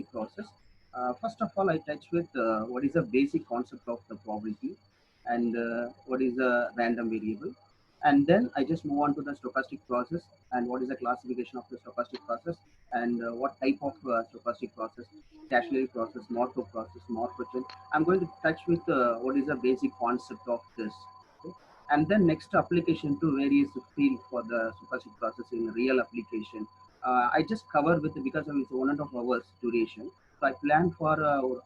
process. First of all, I touch with what is the basic concept of the probability and what is the random variable. And then I just move on to the stochastic process and what is the classification of the stochastic process and what type of stochastic process, Cashlery process, Markov process, Morphogen. I'm going to touch with what is the basic concept of this. Okay? And then next application to various field for the stochastic process in real application. I just cover with because of its 1.5 hours duration. So I plan for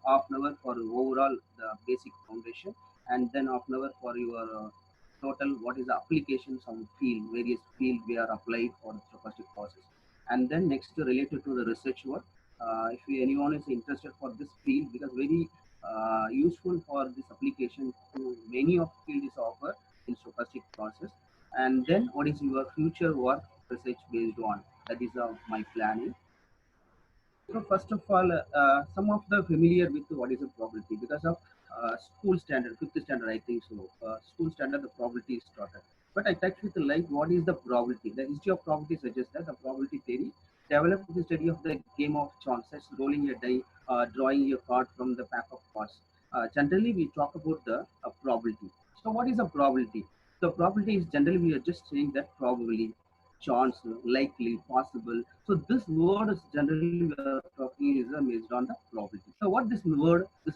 half an hour for overall the basic foundation, and then half an hour for your total what is the application some field various field we are applied for the stochastic process, and then next related to the research work. If anyone is interested for this field because very useful for this application to many of field is offered in stochastic process, and then what is your future work research based on that is my planning. So first of all, some of the familiar with what is a probability because of school standard, fifth standard, I think so. School standard, the probability is started. But I touch with like what is the probability? The history of probability suggests that the probability theory developed the study of the game of chances, rolling a die, drawing a card from the pack of cards. Generally, we talk about the probability. So what is a probability? The probability is generally we are just saying that probably chance, likely, possible. So this word is generally we are talking is based on the probability. So what this word is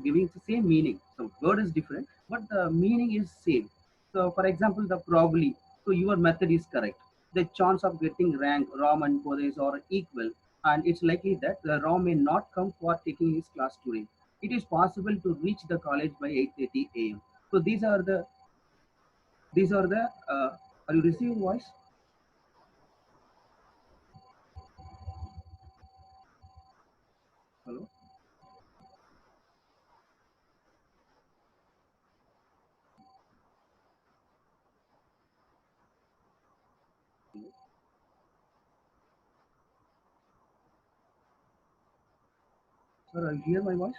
giving the same meaning. So word is different, but the meaning is same. So for example, the probably. So your method is correct. The chance of getting rank, Ram and Kodes are equal, and it's likely that the Ram may not come for taking his class today. It is possible to reach the college by 8:30 a.m. So these are the. Are you receiving voice? Hello. Sir, you hear my voice?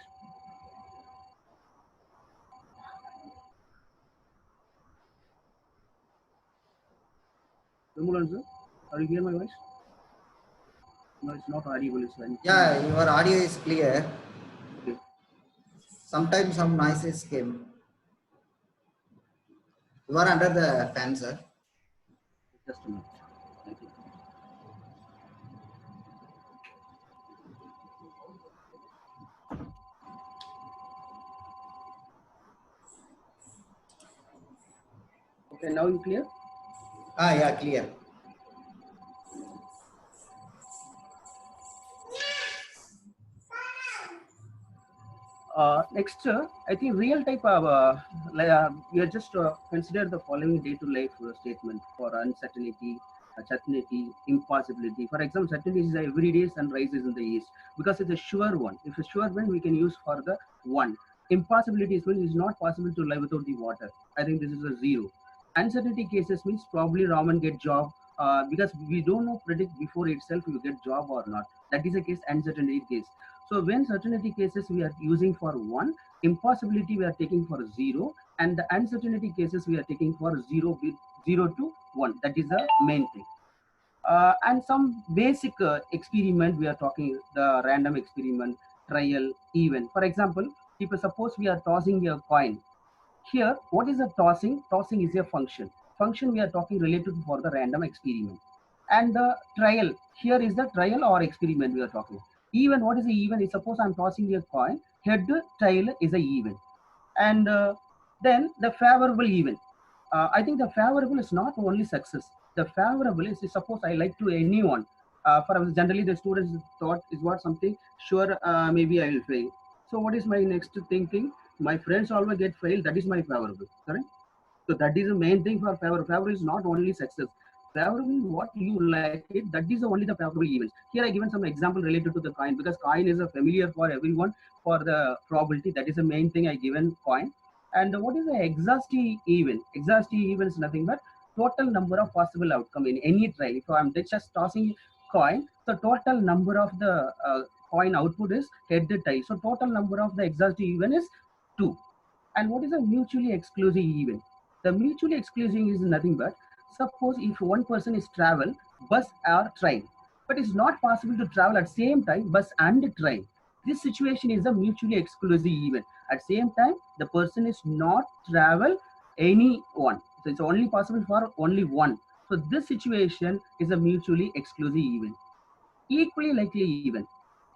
Ramulan sir, are you hear my voice? No, it's not audible. It's anything. Yeah, your audio is clear. Okay, Sometimes some noises came. You are under the fan, sir. just a minute. Thank you. Okay, now you clear? Ah, yeah, clear. Next, I think real type of we are just consider the following day-to-life statement for uncertainty, certainty, impossibility. For example, certainty is every day sun rises in the east because it's a sure one. If a sure one, we can use for the one. Impossibility is when it's not possible to live without the water. I think this is a zero. Uncertainty cases means probably Raman get job because we don't know predict before itself you get job or not. That is a case uncertainty case. So when certainty cases we are using for one, impossibility we are taking for zero, and the uncertainty cases we are taking for zero to one. That is the main thing. And some basic experiment we are talking the random experiment, trial, event. For example, people suppose we are tossing a coin. Here, what is a tossing? Tossing is a function. Function we are talking related for the random experiment. And the trial, here is the trial or experiment we are talking. Even what is the even? Is suppose I'm tossing a coin, head tail is a even. And then the favorable even. I think the favorable is not only success. The favorable is suppose I like to anyone. For generally the students thought is what something sure maybe I will fail. So what is my next thinking? My friends always get failed. That is my favorable. Correct. So that is the main thing for favor. Favor is not only success. Favorable is what you like it. That is only the favorable events. Here I given some example related to the coin because coin is a familiar for everyone for the probability. That is the main thing I given coin. And what is the exhaustive event? Exhaustive event is nothing but total number of possible outcome in any try. If I'm just tossing coin, the total number of the coin output is head tie. So total number of the exhaustive event is 2. And what is a mutually exclusive event? The mutually exclusive is nothing but suppose if one person is travel, bus or train. but it's not possible to travel at same time bus and train. This situation is a mutually exclusive event. At same time, the person is not travel any one. So it's only possible for only one. So this situation is a mutually exclusive event. Equally likely event.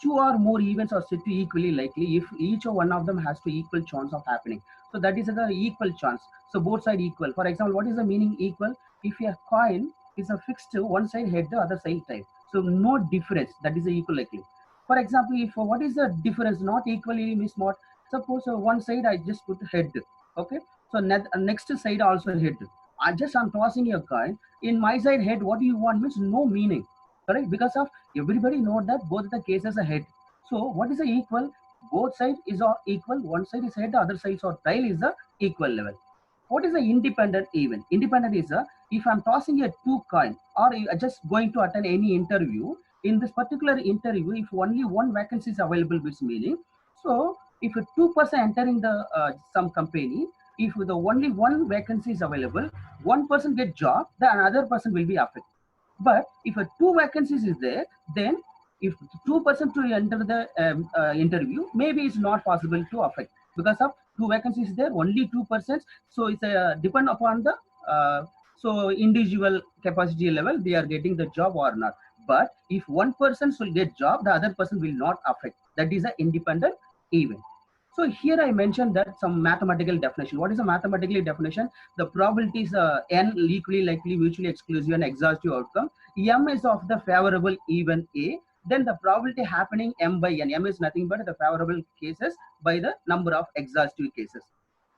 Two or more events are said to equally likely if each one of them has to equal chance of happening. So that is the equal chance. So both side equal. For example, what is the meaning equal? If a coin is a fixed one side head, the other side tail. So no difference. That is the equal likely. For example, if what is the difference? Not equally means what? Suppose one side I just put head. Okay. So next side also head. I'm tossing a coin. In my side head, what do you want means no meaning, correct? Because of everybody know that both the cases are head. So what is the equal? Both sides is equal. One side is head, the other side or tail is the equal level. What is the independent event? Independent is a if I'm tossing a two coin or just going to attend any interview. In this particular interview, if only one vacancy is available, which meaning so if a two-person entering the some company, if the only one vacancy is available, one person get job, the another person will be affected. But if a two vacancies is there, then if two-person to enter the interview, maybe it's not possible to affect because of two vacancies there, only 2%. So it's depend upon the individual capacity level, they are getting the job or not. But if one person will get job, the other person will not affect. That is an independent event. So here I mentioned that some mathematical definition. What is a mathematical definition? The probability is n equally likely, mutually exclusive, and exhaustive outcome. M is of the favorable event A. Then the probability happening M by N. M is nothing but the favorable cases by the number of exhaustive cases.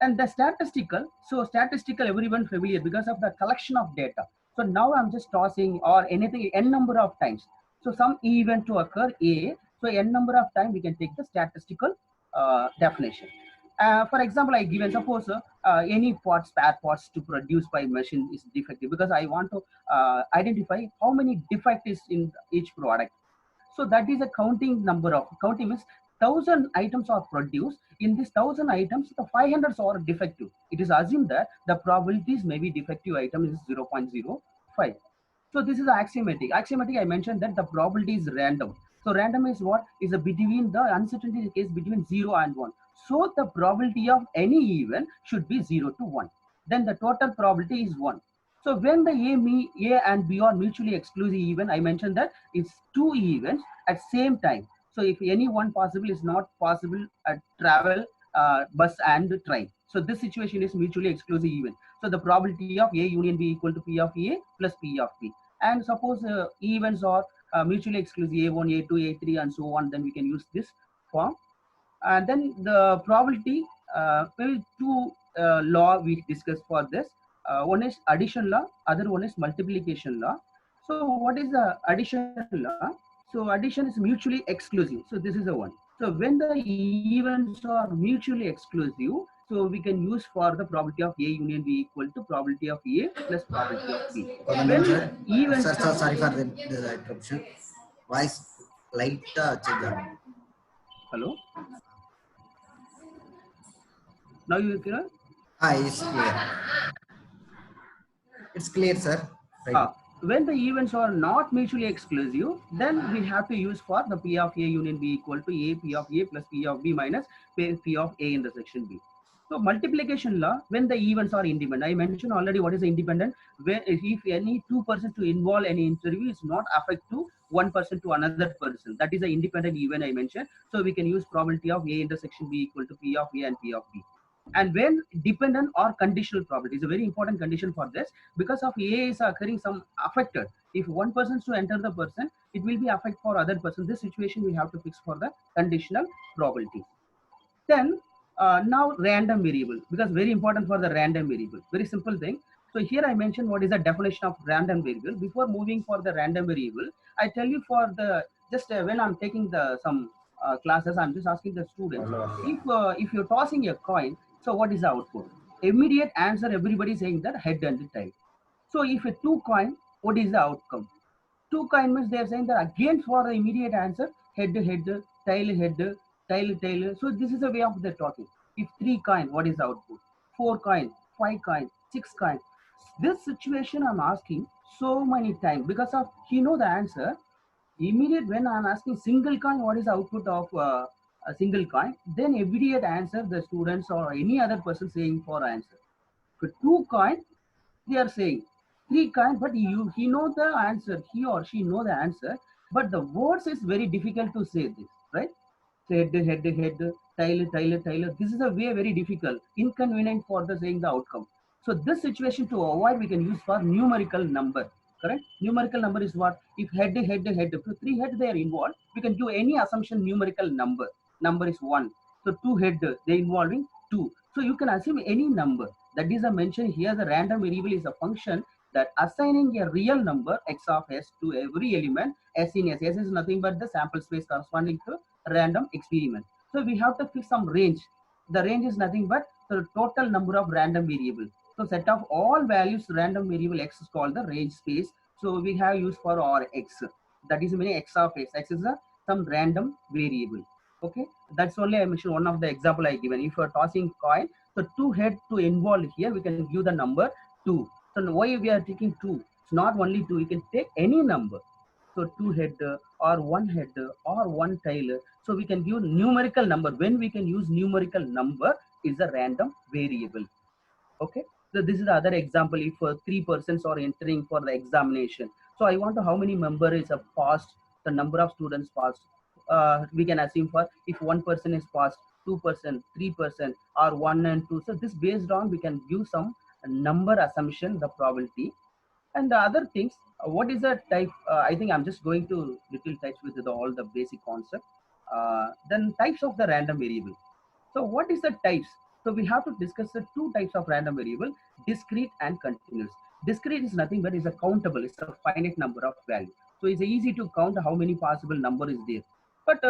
And the statistical, so statistical everyone familiar because of the collection of data. So now I'm just tossing or anything n number of times. So some event to occur A. So n number of time we can take the statistical definition. For example, I given suppose any parts, spare parts to produce by machine is defective because I want to identify how many defect is in each product. So that is a counting number of counting means 1,000 items are produced. In this 1,000 items, the 500 are defective. It is assumed that the probabilities may be defective item is 0.05. So this is axiomatic. Axiomatic, I mentioned that the probability is random. So random is what is a between the uncertainty case between 0 and 1. So the probability of any event should be 0 to 1. Then the total probability is 1. So when the A and B are mutually exclusive event, I mentioned that it's two events at same time. So if any one possible is not possible at travel, bus and train. So this situation is mutually exclusive event. So the probability of A union B equal to P of A plus P of B. And suppose events are mutually exclusive A1, A2, A3 and so on, then we can use this form. And then the probability, maybe two law we discussed for this. One is addition law, other one is multiplication law. So what is the addition law? So addition is mutually exclusive. So this is the one. So when the events are mutually exclusive, so we can use for the probability of A union B equal to probability of A plus probability of B. When sir, Events sir, sorry for the interruption. Voice light change. Hello. Now you clear? It's clear. It's clear, sir. Right. When the events are not mutually exclusive, then we have to use for the P of A union B equal to A P of A plus P of B minus P of A intersection B. So multiplication law, when the events are independent, I mentioned already what is independent. Where if any two persons to involve any interview is not affect to one person to another person, that is an independent event I mentioned. So we can use probability of A intersection B equal to P of A and P of B. And when dependent or conditional probability is a very important condition for this because of A is occurring some affected. If one person is to enter the person, it will be affect for other person. This situation we have to fix for the conditional probability. Then now random variable, because very important for the random variable, very simple thing. So here I mentioned what is the definition of random variable. Before moving for the random variable, I tell you for the just when I'm taking the some classes, I'm just asking the students if you're tossing a coin, so what is the output? Immediate answer, everybody saying that head and tail. So if a two coin, what is the outcome? Two coin means they are saying that again for the immediate answer, head, tail, tail. So this is a way of the talking. If three coin, what is the output? Four coin, five coin, six coin. This situation I'm asking so many times because of he know the answer. Immediate when I'm asking single coin, what is the output of a single coin? Then immediate answer the students or any other person saying for answer. For two coin, they are saying three coin, but he know the answer, he or she know the answer, but the words is very difficult to say this, right? So head, Tyler. This is a way very difficult, inconvenient for the saying the outcome. So this situation to avoid, we can use for numerical number. Correct? Numerical number is what? If head, if three head they are involved, we can do any assumption numerical number. Number is one. So two head they involving two. So you can assume any number. That is a mention here. The random variable is a function that assigning a real number x of s to every element s in s. S is nothing but the sample space corresponding to random experiment. So we have to fix some range. The range is nothing but the total number of random variables. So set of all values random variable x is called the range space. So we have used for our x. That is meaning x of x. X is a some random variable. Okay, that's only I mentioned one of the example I given. If you are tossing coin, so two head to involve here, we can give the number two. So why we are taking two? It's not only two. You can take any number. So two head or one head or one tail. So we can give numerical number. When we can use numerical number is a random variable. Okay. So this is the other example. If three persons are entering for the examination, so I want to how many member is a passed, the number of students passed. We can assume for if one person is passed, 2%, 3%, or 1 and 2. So this based on we can give some number assumption, the probability. And the other things, what is the type? I think I'm just going to little touch with all the basic concept. Then types of the random variable. So what is the types? So we have to discuss the two types of random variable, discrete and continuous. Discrete is nothing but is a countable, it's a finite number of value. So it's easy to count how many possible number is there. But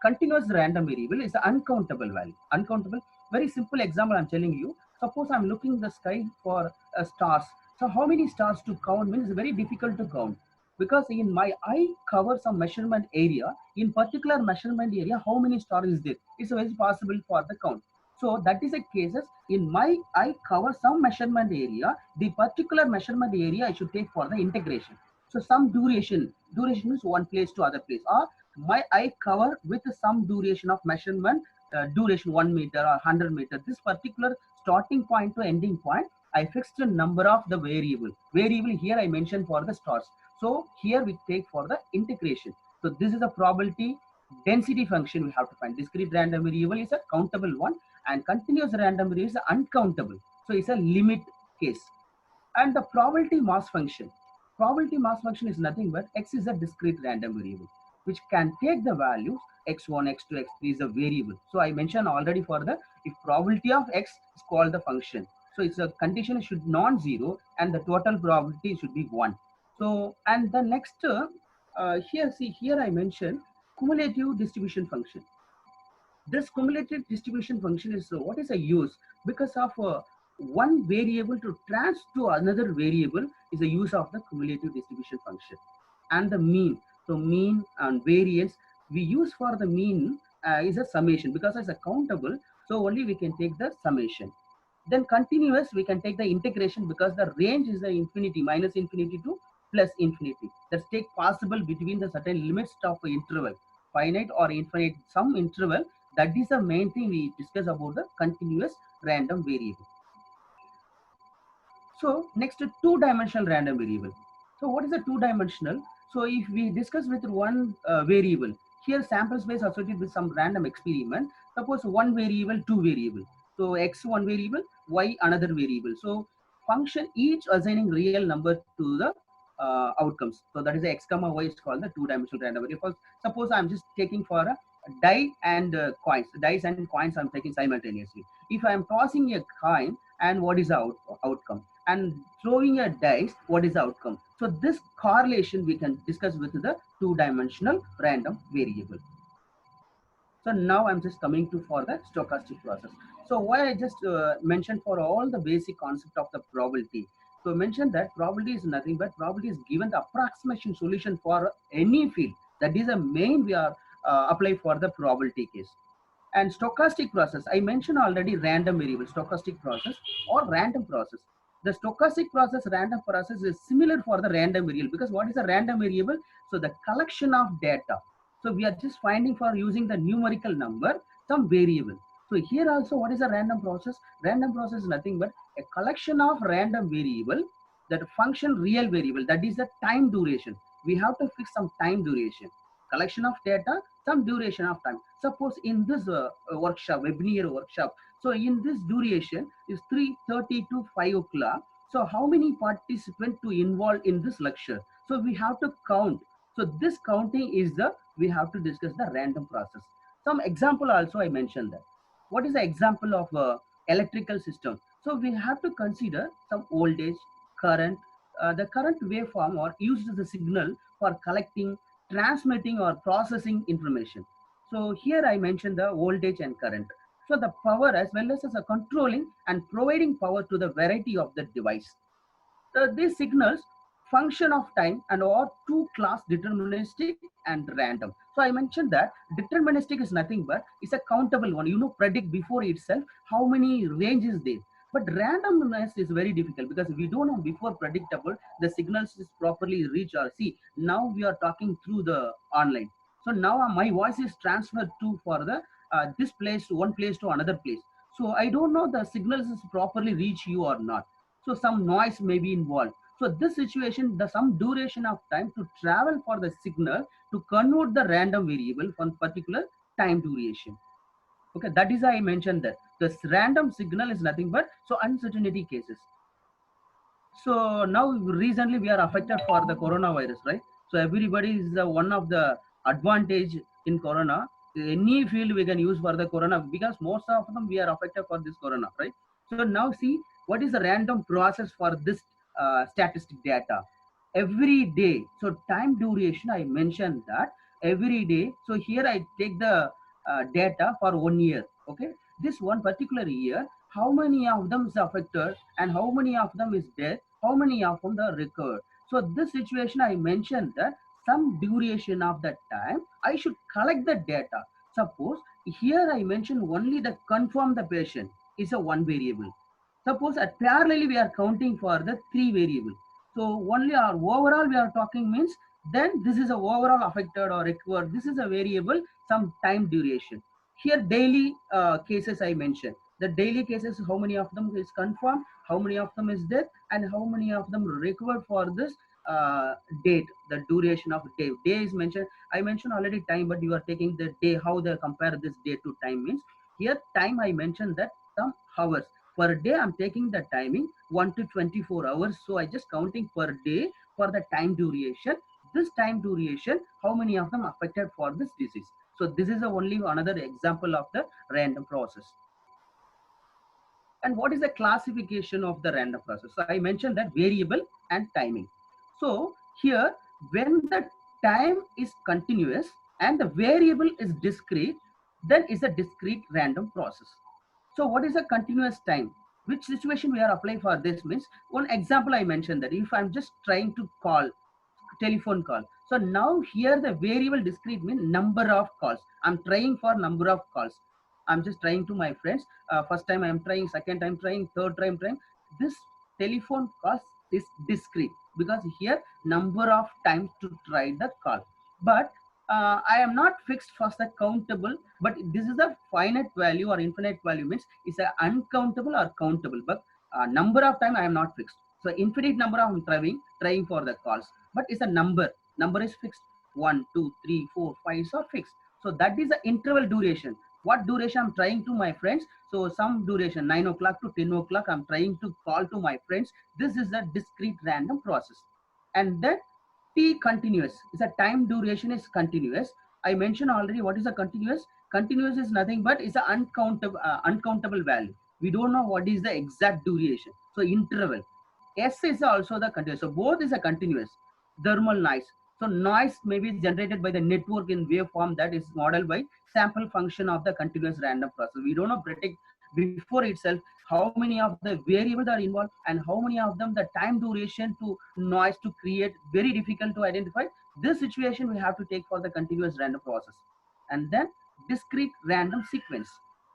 continuous random variable is an uncountable value. Uncountable, very simple example I'm telling you. Suppose I'm looking the sky for stars. So how many stars to count means very difficult to count, because in my eye cover some measurement area, in particular measurement area how many stars is there, it's very possible for the count. So that is a cases in my eye cover some measurement area, the particular measurement area I should take for the integration. So some duration is one place to other place, or my eye cover with some duration of measurement, duration 1 meter or 100 meter, this particular starting point to ending point I fixed a number of the variable here I mentioned for the stars. So here we take for the integration. So this is a probability density function we have to find. Discrete random variable is a countable one, and continuous random variable is uncountable. So it's a limit case. And the probability mass function. Probability mass function is nothing but x is a discrete random variable, which can take the values x1, x2, x3 is a variable. So I mentioned already for the if probability of x is called the function. So it's a condition should non-zero and the total probability should be 1. So and the next here see here I mentioned cumulative distribution function. This cumulative distribution function is what is a use because of one variable to transfer to another variable is the use of the cumulative distribution function. And the mean, so mean and variance we use for the mean is a summation, because it's a countable, so only we can take the summation. Then continuous we can take the integration, because the range is the infinity, minus infinity to plus infinity. Let's take possible between the certain limits of interval, finite or infinite some interval. That is the main thing we discuss about the continuous random variable. So next, two-dimensional random variable. So what is a two-dimensional? So if we discuss with one variable, here sample space associated with some random experiment, suppose one variable, two variable. So x one variable, y another variable. So function each assigning real number to the outcomes. So that is the x comma y is called the two-dimensional random variable. Suppose I'm just taking for a die and coins. Dice and coins I'm taking simultaneously. If I'm tossing a coin, and what is the outcome? And throwing a dice, what is the outcome? So this correlation we can discuss with the two-dimensional random variable. So now I'm just coming to for the stochastic process. So why I just mentioned for all the basic concept of the probability. So I mentioned that probability is nothing but probability is given the approximation solution for any field. That is the main we are apply for the probability case. And stochastic process, I mentioned already random variable, stochastic process or random process. The stochastic process, random process is similar for the random variable, because what is a random variable? So the collection of data. So we are just finding for using the numerical number some variable. So here also, what is a random process? Random process is nothing but a collection of random variable that function real variable, that is the time duration. We have to fix some time duration, collection of data, some duration of time. Suppose in this workshop, webinar workshop, so in this duration is 3:30 to 5 o'clock. So how many participants to involve in this lecture? So we have to count. So this counting is the, we have to discuss the random process. Some example also I mentioned that. What is the example of electrical system? So we have to consider some voltage, current. The current waveform or used as a signal for collecting, transmitting or processing information. So here I mentioned the voltage and current. So the power as well as a controlling and providing power to the variety of the device. These signals function of time and are two class, deterministic and random. So I mentioned that deterministic is nothing but it's a countable one. You know, predict before itself how many range is there. But randomness is very difficult because we don't know before predictable the signals is properly reach or see. Now we are talking through the online. So now my voice is transferred to for the this place to one place to another place. So I don't know the signals is properly reach you or not. So some noise may be involved. So this situation, the some duration of time to travel for the signal to convert the random variable from particular time duration. Okay, that is why I mentioned that this random signal is nothing but so uncertainty cases. So now recently we are affected for the coronavirus, right? So everybody is one of the advantage in corona. Any field we can use for the corona because most of them we are affected for this corona, right? So now see what is the random process for this statistic data every day. So time duration I mentioned that every day. So here I take the data for 1 year. Okay, this one particular year, how many of them is affected and how many of them is dead, how many of them are recovered. So this situation I mentioned that some duration of that time I should collect the data. Suppose here I mentioned only the confirm the patient is a one variable. Suppose at parallelly we are counting for the three variable. So only our overall we are talking means then this is a overall affected or recovered. This is a variable, some time duration. Here daily cases I mentioned. The daily cases, how many of them is confirmed, how many of them is death, and how many of them recovered for this date, the duration of day. Day is mentioned. I mentioned already time, but you are taking the day. How they compare this day to time means here time I mentioned that some hours per day. I'm taking the timing 1 to 24 hours. So I just counting per day for the time duration. This time duration, how many of them affected for this disease? So this is only another example of the random process. And what is the classification of the random process? So I mentioned that variable and timing. So here, when the time is continuous and the variable is discrete, then is a discrete random process. So what is a continuous time? Which situation we are applying for this means, one example I mentioned that if I'm just trying to call, telephone call. So now here the variable discrete means number of calls. I'm trying for number of calls. I'm just trying to my friends. First time I'm trying, second time trying, third time trying. This telephone call is discrete because here number of times to try the call. But I am not fixed for the countable, but this is a finite value or infinite value means it's a uncountable or countable. But number of time I am not fixed. So infinite number of trying for the calls, but it's a number. Number is fixed. 1, 2, 3, 4, 5 are fixed. So that is the interval duration. What duration I'm trying to my friends? So some duration 9 o'clock to 10 o'clock I'm trying to call to my friends. This is a discrete random process. And then T continuous is a time duration is continuous. I mentioned already what is a continuous. Continuous is nothing but it's an uncountable value. We don't know what is the exact duration. So interval. S is also the continuous. So both is a continuous. Thermal noise. So noise may be generated by the network in waveform that is modeled by sample function of the continuous random process. We don't know predict before itself how many of the variables are involved and how many of them the time duration to noise to create very difficult to identify. This situation we have to take for the continuous random process. And then discrete random sequence.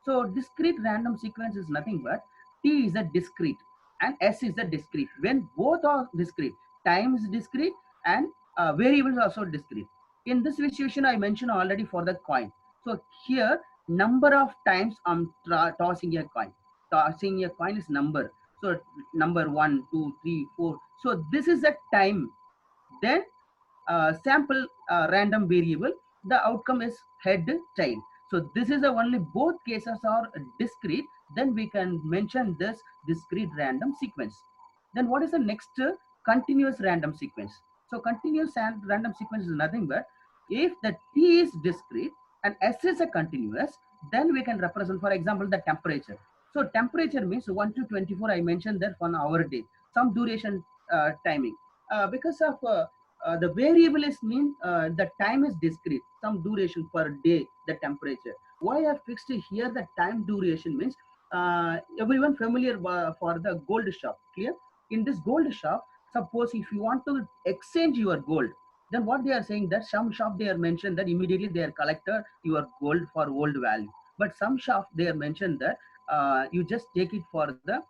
So discrete random sequence is nothing but T is a discrete. and S is the discrete. When both are discrete, time is discrete and variables also discrete. In this situation, I mentioned already for the coin. So here, number of times I'm tossing a coin. Tossing a coin is number. So number 1, 2, 3, 4. So this is the time. Then sample random variable, the outcome is head tail. So this is the only, both cases are discrete, then we can mention this discrete random sequence. Then what is the next? Continuous random sequence. So continuous and random sequence is nothing but if the t is discrete and s is a continuous, then we can represent, for example, the temperature. So temperature means 1 to 24. I mentioned that 1 hour day, some duration timing. Because of the variable is mean the time is discrete, some duration per day, the temperature. Why I fixed here the time duration means everyone familiar for the gold shop, clear? In this gold shop, suppose if you want to exchange your gold, then what they are saying that some shop they are mentioned that immediately they are collected your gold for old value, but some shop they are mentioned that you just take it for the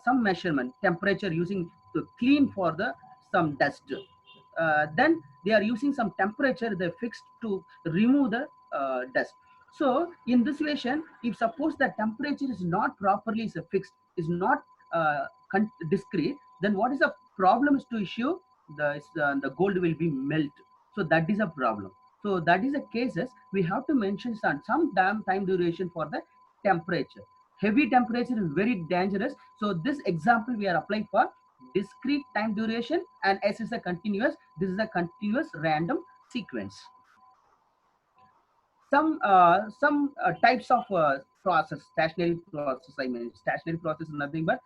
some measurement temperature using to clean for the some dust. Then they are using some temperature they fixed to remove the dust. So in this situation, if suppose the temperature is not properly is fixed, is not discrete, then what is the problem is to issue the gold will be melt. So that is a problem. So that is the cases we have to mention some damn time duration for the temperature. Heavy temperature is very dangerous. So this example we are applying for discrete time duration and S is a continuous. This is a continuous random sequence. Some types of process, stationary process. I mean, stationary process is nothing but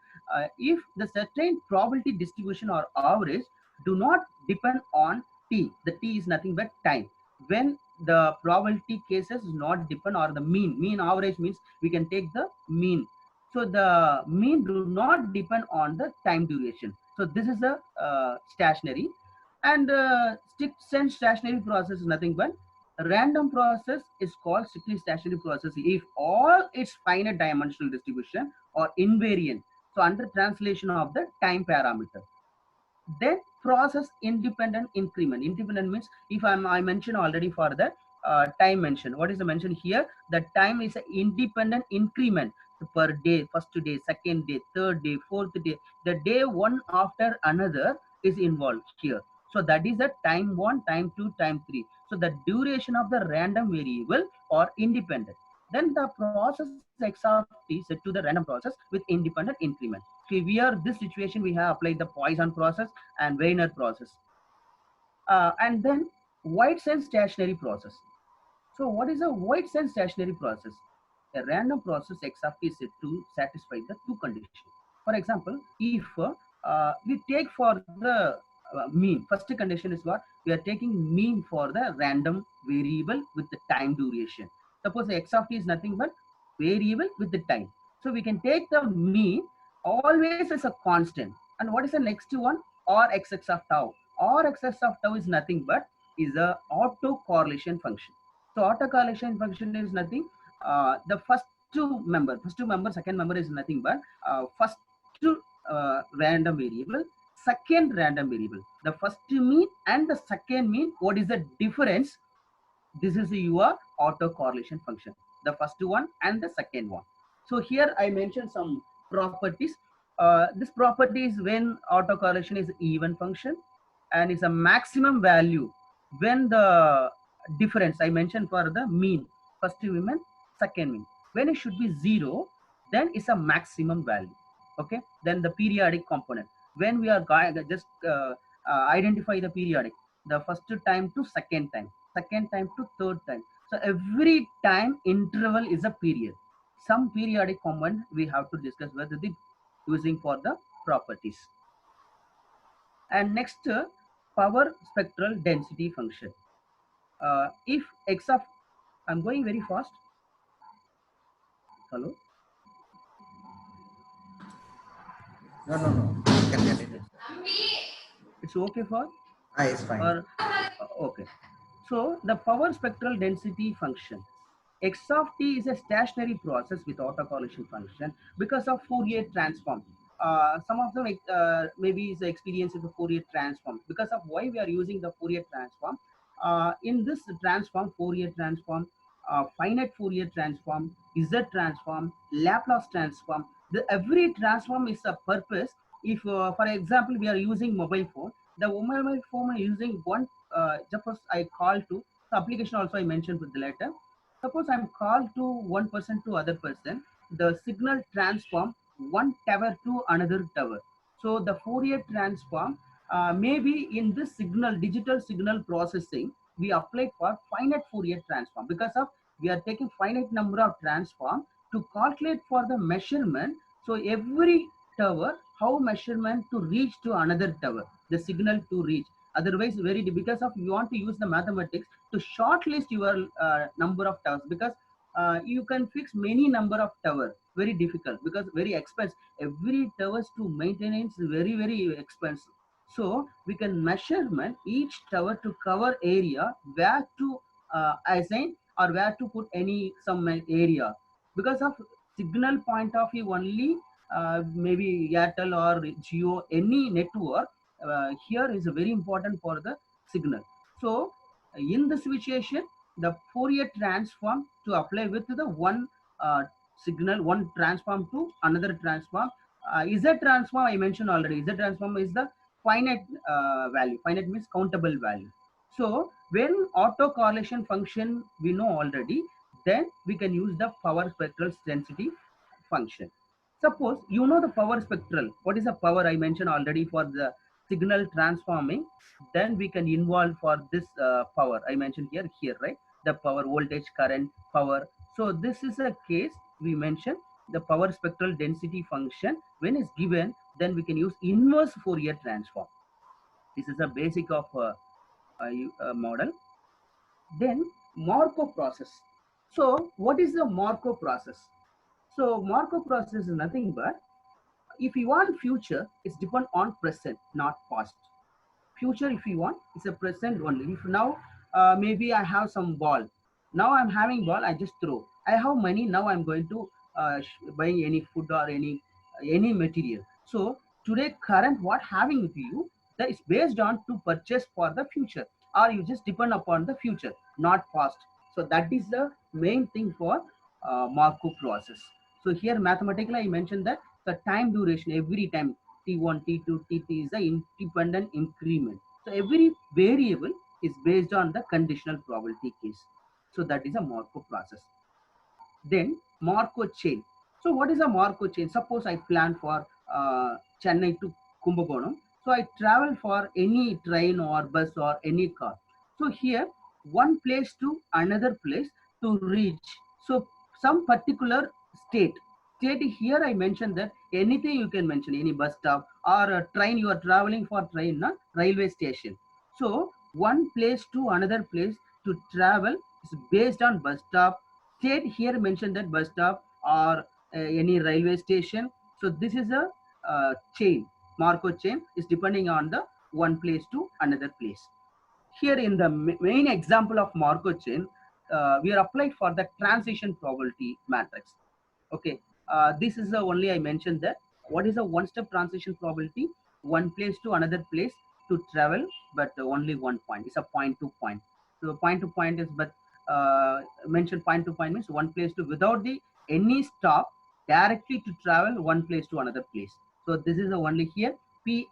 if the certain probability distribution or average do not depend on t. The t is nothing but time. When the probability cases is not depend or the mean average means we can take the mean. So the mean do not depend on the time duration. So this is a stationary, and strict sense stationary process is nothing but random process is called strictly stationary process if all its finite dimensional distribution or invariant. So under translation of the time parameter. Then process independent increment. Independent means if I mentioned already for the time mention. What is the mention here? The time is an independent increment per day, first day, second day, third day, fourth day. The day one after another is involved here. So that is the time 1, time 2, time 3. So the duration of the random variable or independent. Then the process x of t set to the random process with independent increment. So here this situation we have applied the Poisson process and Wiener process. And then white cell stationary process. So what is a white cell stationary process? A random process x of t is set to satisfy the two conditions. For example, if we take for the mean, first condition is what? We are taking mean for the random variable with the time duration. Suppose x of t is nothing but variable with the time. So we can take the mean always as a constant. And what is the next one? Or xx of tau. Or xx of tau is nothing but is a autocorrelation function. So autocorrelation function is nothing. The first two member, second member is nothing but first random variable, second random variable. The first mean and the second mean, what is the difference? This is your autocorrelation function. The first one and the second one. So here I mentioned some properties. This property is when autocorrelation is even function and is a maximum value when the difference I mentioned for the mean, first mean, second mean. When it should be 0, then it's a maximum value. Okay. Then the periodic component. When we are just identify the periodic, the first time to second time to third time. So every time interval is a period. Some periodic component we have to discuss whether the using for the properties. And next, power spectral density function. If x of, I'm going very fast. Hello. No. You can get it. It's okay for? It's fine. Or, okay. So the power spectral density function, x of t is a stationary process with autocorrelation function because of Fourier transform. some of them maybe is the experience of the Fourier transform. Because of why we are using the Fourier transform, in this transform, Fourier transform, finite Fourier transform, Z transform, Laplace transform, every transform is a purpose. If for example we are using mobile phone, the mobile phone is using one, suppose I call to the application also I mentioned with the letter. Suppose I'm called to one person to other person, the signal transform one tower to another tower. So the Fourier transform, maybe in this signal, digital signal processing, we apply for finite Fourier transform, because of we are taking finite number of transform to calculate for the measurement. So every tower, how measurement to reach to another tower, the signal to reach. Otherwise, because of you want to use the mathematics to shortlist your number of towers, because you can fix many number of tower, very difficult, because very expensive. Every towers to maintenance is very expensive. So we can measurement each tower to cover area, where to assign or where to put any some area. Because of signal point of view only, maybe Airtel or Jio, any network, here is very important for the signal. So in the situation, the Fourier transform to apply with the one signal, one transform to another transform. Z transform I mentioned already. Z transform is the finite value. Finite means countable value. So when autocorrelation function we know already, then we can use the power spectral density function. Suppose you know the power spectral. What is the power I mentioned already for the signal transforming? Then we can involve for this power I mentioned here, right? The power, voltage, current, power. So this is a case we mentioned the power spectral density function. When it's given, then we can use inverse Fourier transform. This is a basic of model. Then Markov process. So what is the Markov process? So Markov process is nothing but, if you want future, it's depend on present, not past. Future, if you want, it's a present only. If now maybe I have some ball, now I'm having ball, I just throw. I have money, now I'm going to buy any food or any material. So today current what having with you, that is based on to purchase for the future, or you just depend upon the future, not past. So that is the main thing for Markov process. So here mathematically I mentioned that the time duration every time T1, T2, T3 is the independent increment. So every variable is based on the conditional probability case. So that is a Markov process. Then Markov chain. So what is a Markov chain? Suppose I plan for Chennai to Kumbakonam. So I travel for any train or bus or any car. So here one place to another place to reach. So some particular state. State here I mentioned that anything you can mention, any bus stop or a train, you are traveling for train, railway station. So one place to another place to travel is based on bus stop. State here mentioned that bus stop or any railway station. So this is a chain. Markov chain is depending on the one place to another place. Here in the main example of Markov chain, we are applied for the transition probability matrix. Okay, this is the only I mentioned that. What is a one-step transition probability? One place to another place to travel, but only one point. It's a point to point. So point to point is, but mentioned point to point means one place to, without the any stop, directly to travel one place to another place. So this is the only here. Pij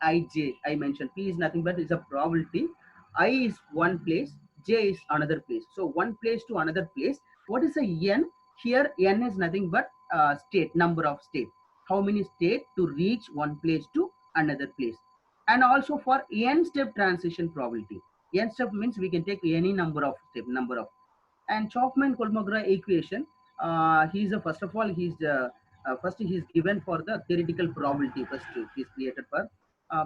I mentioned. P is nothing but is a probability. I is one place, J is another place. So one place to another place. What is a N? Here N is nothing but state, number of state. How many state to reach one place to another place. And also for N step transition probability. N step means we can take any number of step, number of. And Chapman-Kolmogorov equation, he's a, first of all, he's first he's given for the theoretical probability. First he's created for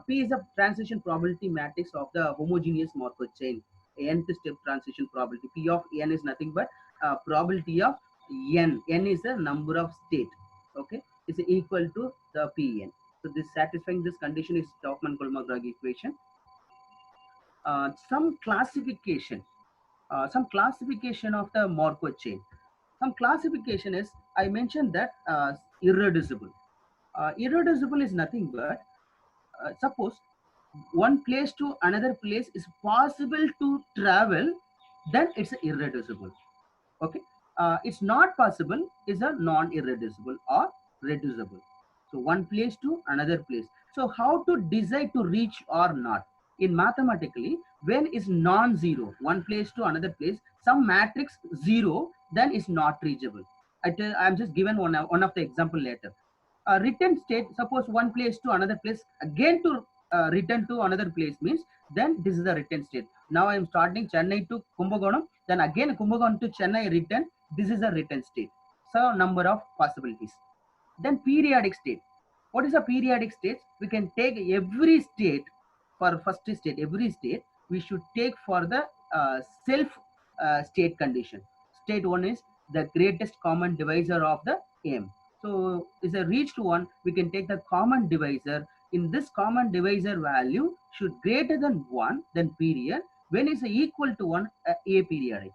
P is a transition probability matrix of the homogeneous Markov chain. Nth step transition probability. P of N is nothing but probability of N. N is the number of state. Okay, is equal to the Pn. So this satisfying this condition is Chapman-Kolmogorov equation. Some classification. Some classification of the Markov chain. Some classification is, I mentioned that irreducible. Irreducible is nothing but suppose one place to another place is possible to travel, then it's irreducible. Okay, it's not possible is a non-irreducible or reducible. So one place to another place. So how to decide to reach or not? In mathematically, when is non-zero, one place to another place, some matrix zero, then it's not reachable. I'm just given one of the example later. Return state, suppose one place to another place again to return to another place means, then this is the return state. Now I am starting Chennai to Kumbakonam, then again Kumbakonam to Chennai return, this is a return state. So number of possibilities. Then periodic state. What is a periodic state? We can take every state. For first state, every state we should take for the self state condition. State one is the greatest common divisor of the m. So is a reached one, we can take the common divisor. In this common divisor value should greater than 1, then period. When is equal to 1, a periodic.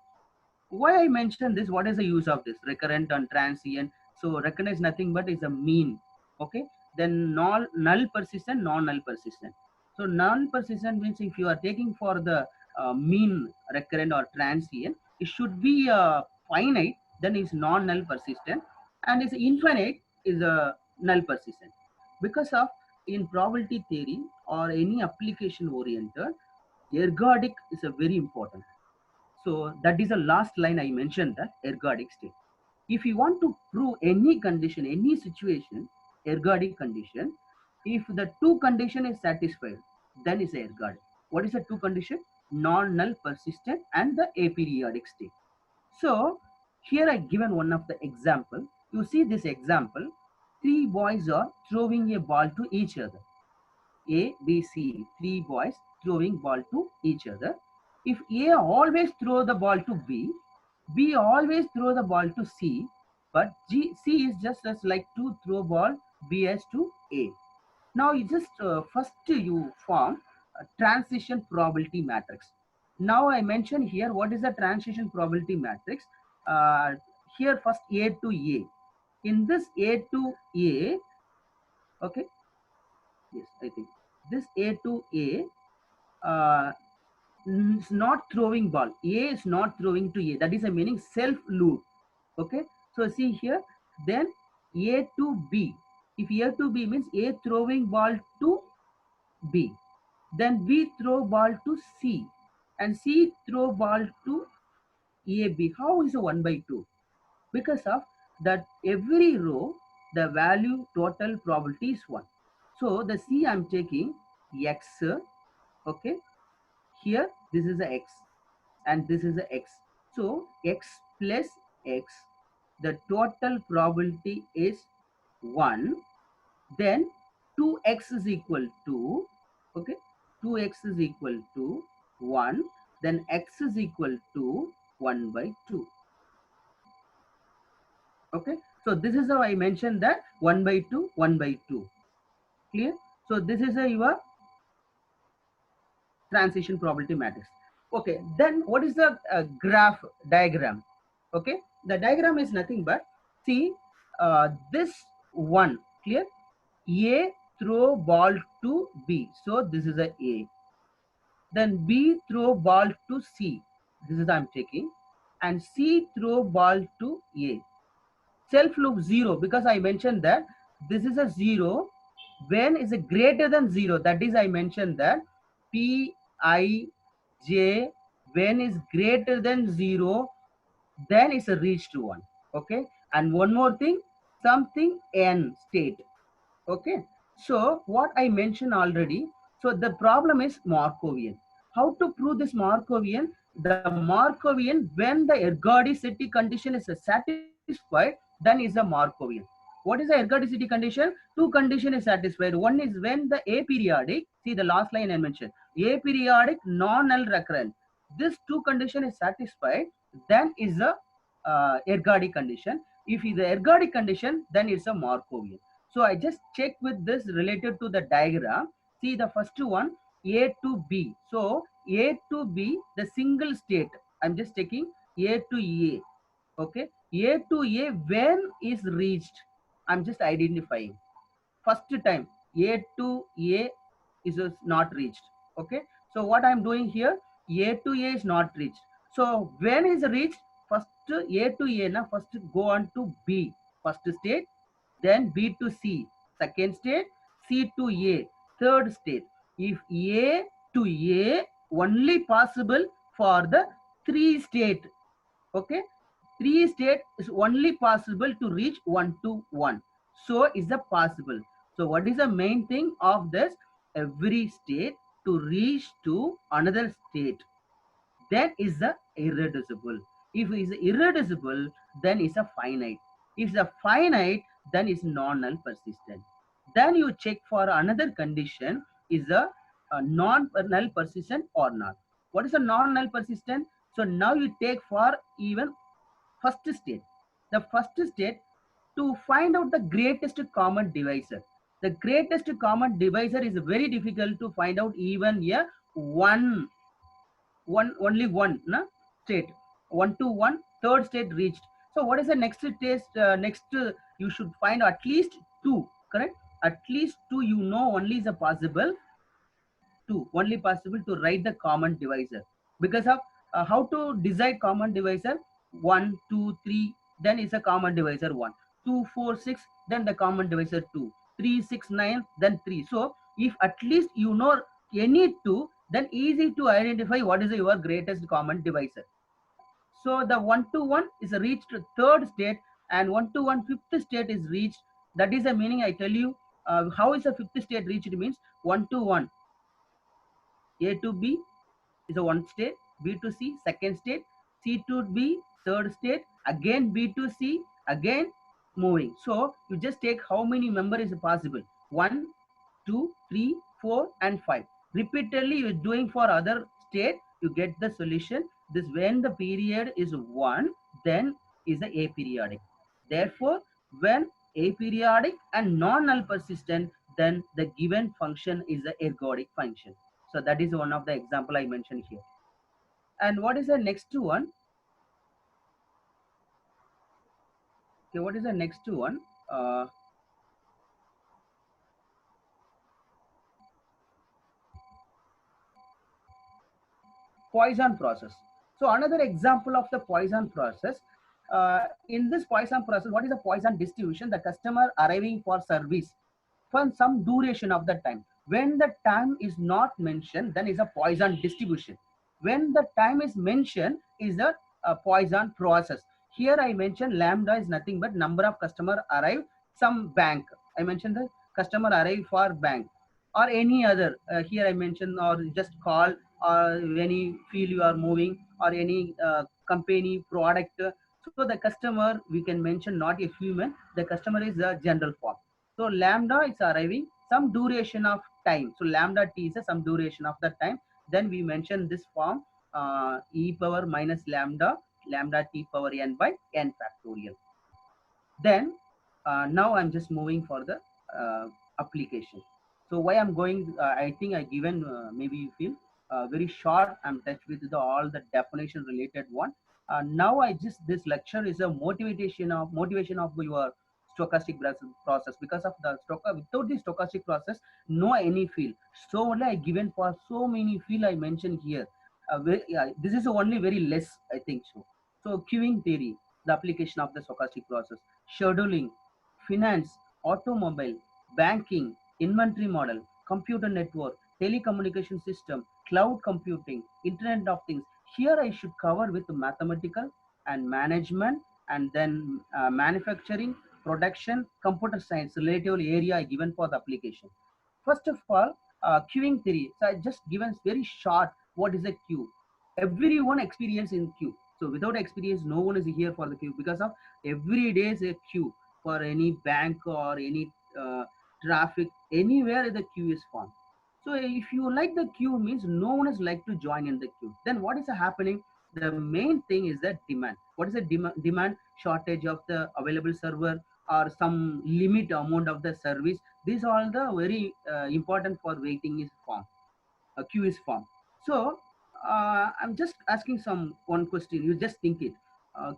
Why I mentioned this? What is the use of this? Recurrent and transient. So recurrent is nothing but is a mean. Okay. Then null persistent, non-null persistent. So null persistent means if you are taking for the mean recurrent or transient, it should be finite, then is non-null persistent, and is infinite is a null persistent. Because of in probability theory or any application oriented, ergodic is a very important. So that is the last line I mentioned, that ergodic state. If you want to prove any condition, any situation, ergodic condition, if the two condition is satisfied, then is ergodic. What is the two condition? Non-null persistent and the aperiodic state. So here I given one of the example. You see this example, three boys are throwing a ball to each other. A, B, C, three boys throwing ball to each other. If A always throw the ball to B, B always throw the ball to C, but C is just as like to throw ball B as to A. Now you just first you form a transition probability matrix. Now I mention here what is the transition probability matrix. Uh, Here first A to A. In this A to A, okay, yes, I think this A to A is not throwing ball. A is not throwing to A. That is a meaning self loop. Okay. So see here, then A to B. If A to B means A throwing ball to B, then B throw ball to C, and C throw ball to AB. How is a 1 by 2? Because of that every row, the value total probability is 1. So the C I'm taking X, okay, here this is a X and this is a X. So X plus X, the total probability is 1. Then 2x is equal to, okay, 2x is equal to 1. Then x is equal to 1 by 2. Okay. So this is how I mentioned that 1 by 2, 1 by 2. Clear? So this is your transition probability matrix. Okay, then what is the graph diagram? Okay, the diagram is nothing but, see, this one, clear? A throw ball to B, so this is a A. Then B throw ball to C, this is I'm taking, and C throw ball to A. Self loop 0, because I mentioned that this is a 0 when is a greater than 0. That is I mentioned that P I J when is greater than 0, then it's a reached one. Okay. And one more thing, something N state. Okay. So what I mentioned already, so the problem is Markovian. How to prove this Markovian? The Markovian, when the ergodicity condition is satisfied, then is a Markovian. What is the ergodicity condition? Two condition is satisfied. One is when the aperiodic, see the last line I mentioned, aperiodic non-null recurrent. This two condition is satisfied, then is a ergodic condition. If is the ergodic condition, then it's a Markovian. So I just check with this related to the diagram. See the first one, A to B. So A to B, the single state. I'm just taking A to A. Okay. A to A when is reached. I'm just identifying. first time A to A is not reached. Okay, so what I'm doing here, A to A is not reached. So when is reached, first A to A, na, first go on to B, first state, then B to C, second state, C to A, third state. If A to A only possible for the three state, okay, three state is only possible to reach 1 to 1. So is the possible. So what is the main thing of this? Every state to reach to another state, then is the irreducible. If it is irreducible, then it's a finite. If it's a finite, then it's non-null persistent. Then you check for another condition, is a non-null persistent or not. What is a non-null persistent? So now you take for even first state. The first state, to find out the greatest common divisor. The greatest common divisor is very difficult to find out even a only one, na, state, 1 to 1, third state reached. So what is the next test? You should find at least two, correct? At least two, you know, only is a possible two, only possible to write the common divisor. Because of how to decide common divisor, 1 2 3, then is a common divisor 1, 2 4 6, then the common divisor 2, 3 6 9, then 3. So if at least you know any two, then easy to identify what is your greatest common divisor. So the 1 to 1 is reached third state, and 1 to 1 fifth state is reached. That is the meaning I tell you. How is the fifth state reached? Means 1 to 1, A to B is a one state, B to C second state, C to B third state, again B to C, again moving. So you just take how many member is possible, 1 2 3 4 and 5. Repeatedly you are doing for other state, you get the solution. This when the period is 1, then is the aperiodic. Therefore when aperiodic and non-null persistent, then the given function is the ergodic function. So that is one of the example I mentioned here. And what is the next one? Okay, what is the next one? Poisson process. So another example of the Poisson process. In this Poisson process, what is the Poisson distribution? The customer arriving for service for some duration of the time. When the time is not mentioned, then is a Poisson distribution. When the time is mentioned, is a Poisson process. Here I mentioned lambda is nothing but number of customer arrive some bank. I mentioned the customer arrive for bank or any other. Here I mentioned or just call or any field you are moving or any company product. So the customer we can mention not a human. The customer is a general form. So lambda is arriving some duration of time. So lambda t is some duration of the time. Then we mention this form e power minus lambda t power n by n factorial. Then now I'm just moving for the application. So why I'm going, I think I given maybe you feel very short. I'm touched with all the definition related one. Now I just this lecture is a motivation of your stochastic process. Because of the without the stochastic process, no any field. So only I given for so many field I mentioned here. This is only very less, I think so. So queuing theory, the application of the stochastic process, scheduling, finance, automobile, banking, inventory model, computer network, telecommunication system, cloud computing, Internet of Things. Here I should cover with mathematical and management, and then manufacturing, production, computer science, relative area given for the application. First of all, queuing theory. So I just given very short what is a queue. Everyone experience in queue. So without experience, no one is here for the queue because of every day is a queue for any bank or any traffic, anywhere the queue is formed. So if you like the queue means no one is like to join in the queue. Then what is happening? The main thing is that demand. What is the demand? Shortage of the available server or some limit amount of the service. These are the very important for waiting is formed. A queue is formed. So I'm just asking some one question. You just think it.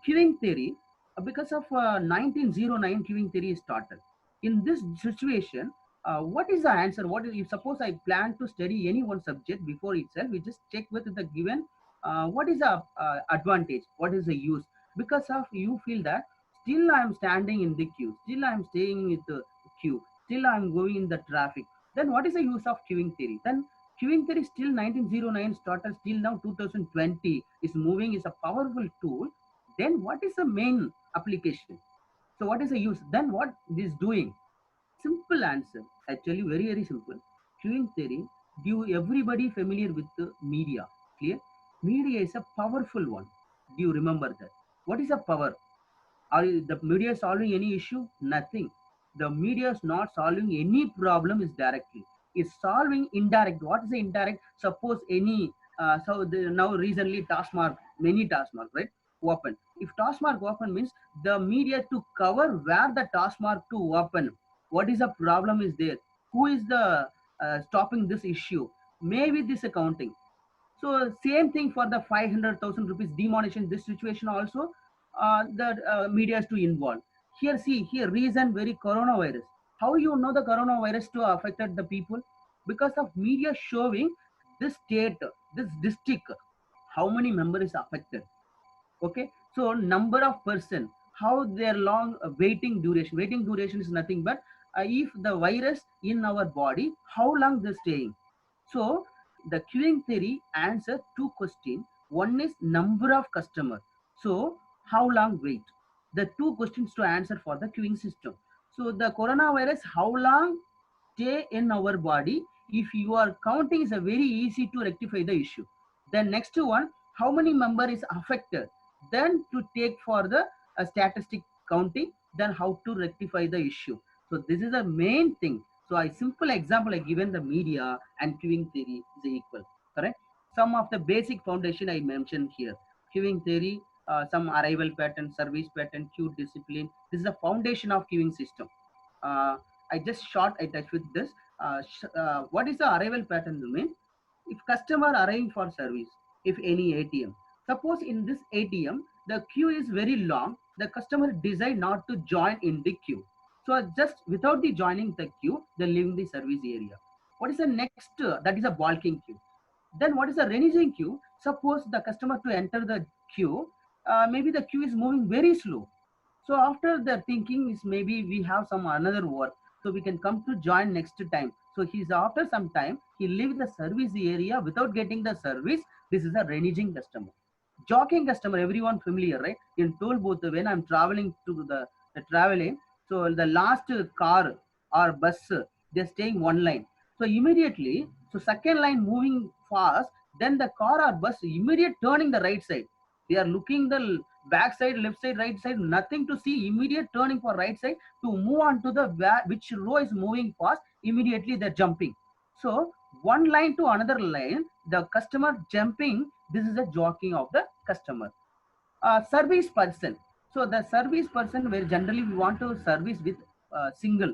Queuing theory, because of 1909 queuing theory is started. In this situation, What is the answer? What is, if suppose I plan to study any one subject before itself, we just check with the given, what is the advantage, what is the use, because of you feel that still I am standing in the queue, still I am staying with the queue, still I am going in the traffic, then what is the use of queuing theory? Then queuing theory still 1909 started, still now 2020 is moving, is a powerful tool. Then what is the main application? So what is the use? Then what it is doing? Simple answer. Actually, very, very simple. Queuing theory, do everybody familiar with the media? Clear? Media is a powerful one. Do you remember that? What is a power? Are the media solving any issue? Nothing. The media is not solving any problem is directly. It's solving indirect. What is the indirect? Suppose any, now recently Taskmark, many Taskmark, right? Open. If Taskmark open means the media to cover where the Taskmark to open. What is the problem is there? Who is the stopping this issue? Maybe this accounting. So same thing for the 500,000 rupees demonetization. This situation also, the media is to involve. Here, see here reason very coronavirus. How you know the coronavirus to affected the people? Because of media showing this state, this district, how many members affected. Okay, so number of person, how their long waiting duration is nothing but if the virus in our body, how long they staying. So the queuing theory answer two questions. One is number of customer, so how long wait. The two questions to answer for the queuing system. So the coronavirus, how long stay in our body, if you are counting is a very easy to rectify the issue. Then next one, how many member is affected, then to take for the statistic counting, then how to rectify the issue. So this is the main thing. So a simple example I given, the media and queuing theory is equal, correct? Some of the basic foundation I mentioned here. Queuing theory, some arrival pattern, service pattern, queue discipline, this is the foundation of queuing system. uh, I just short I touch with this. What is the arrival pattern mean? If customer arriving for service, if any ATM, suppose in this ATM the queue is very long, the customer decide not to join in the queue. So just without the joining the queue, they leaving the service area. What is the next? That is a bulking queue. Then what is a reneging queue? Suppose the customer to enter the queue, maybe the queue is moving very slow. So after the thinking is maybe we have some another work, so we can come to join next time. So he's after some time he leave the service area without getting the service. This is a reneging customer. Jogging customer, everyone familiar, right? In toll booth when I'm traveling to the traveling, so the last car or bus, they're staying one line. So immediately, so second line moving fast, then the car or bus immediate turning the right side. They are looking the back side, left side, right side, nothing to see, immediate turning for right side to move on to the which row is moving fast, immediately they're jumping. So one line to another line, the customer jumping, this is a jockeying of the customer. Service person. So the service person where generally we want to service with single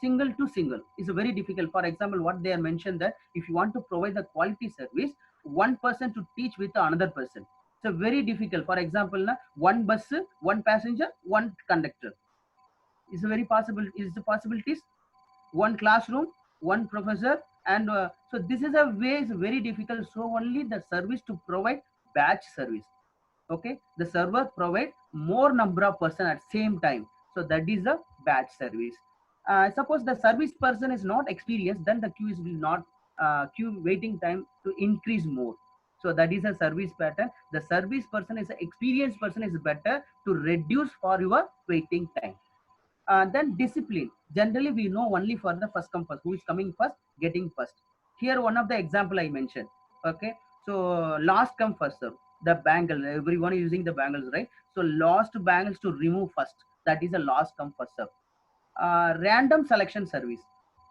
to single is very difficult. For example, what they are mentioned that if you want to provide the quality service, one person to teach with another person, so very difficult. For example, one bus, one passenger, one conductor is very possible, is the possibilities. One classroom, one professor, and so this is a way is very difficult. So only the service to provide batch service. Okay, the server provide more number of person at same time, so that is a batch service. Suppose the service person is not experienced, then the queue is will not, queue waiting time to increase more. So that is a service pattern. The service person is an experienced person is better to reduce for your waiting time. Then discipline, generally we know only for the first come first, who is coming first getting first. Here one of the example I mentioned. Okay, so last come first serve, the bangle, everyone is using the bangles, right? So last bangles to remove first, that is a last come first serve. Random selection service,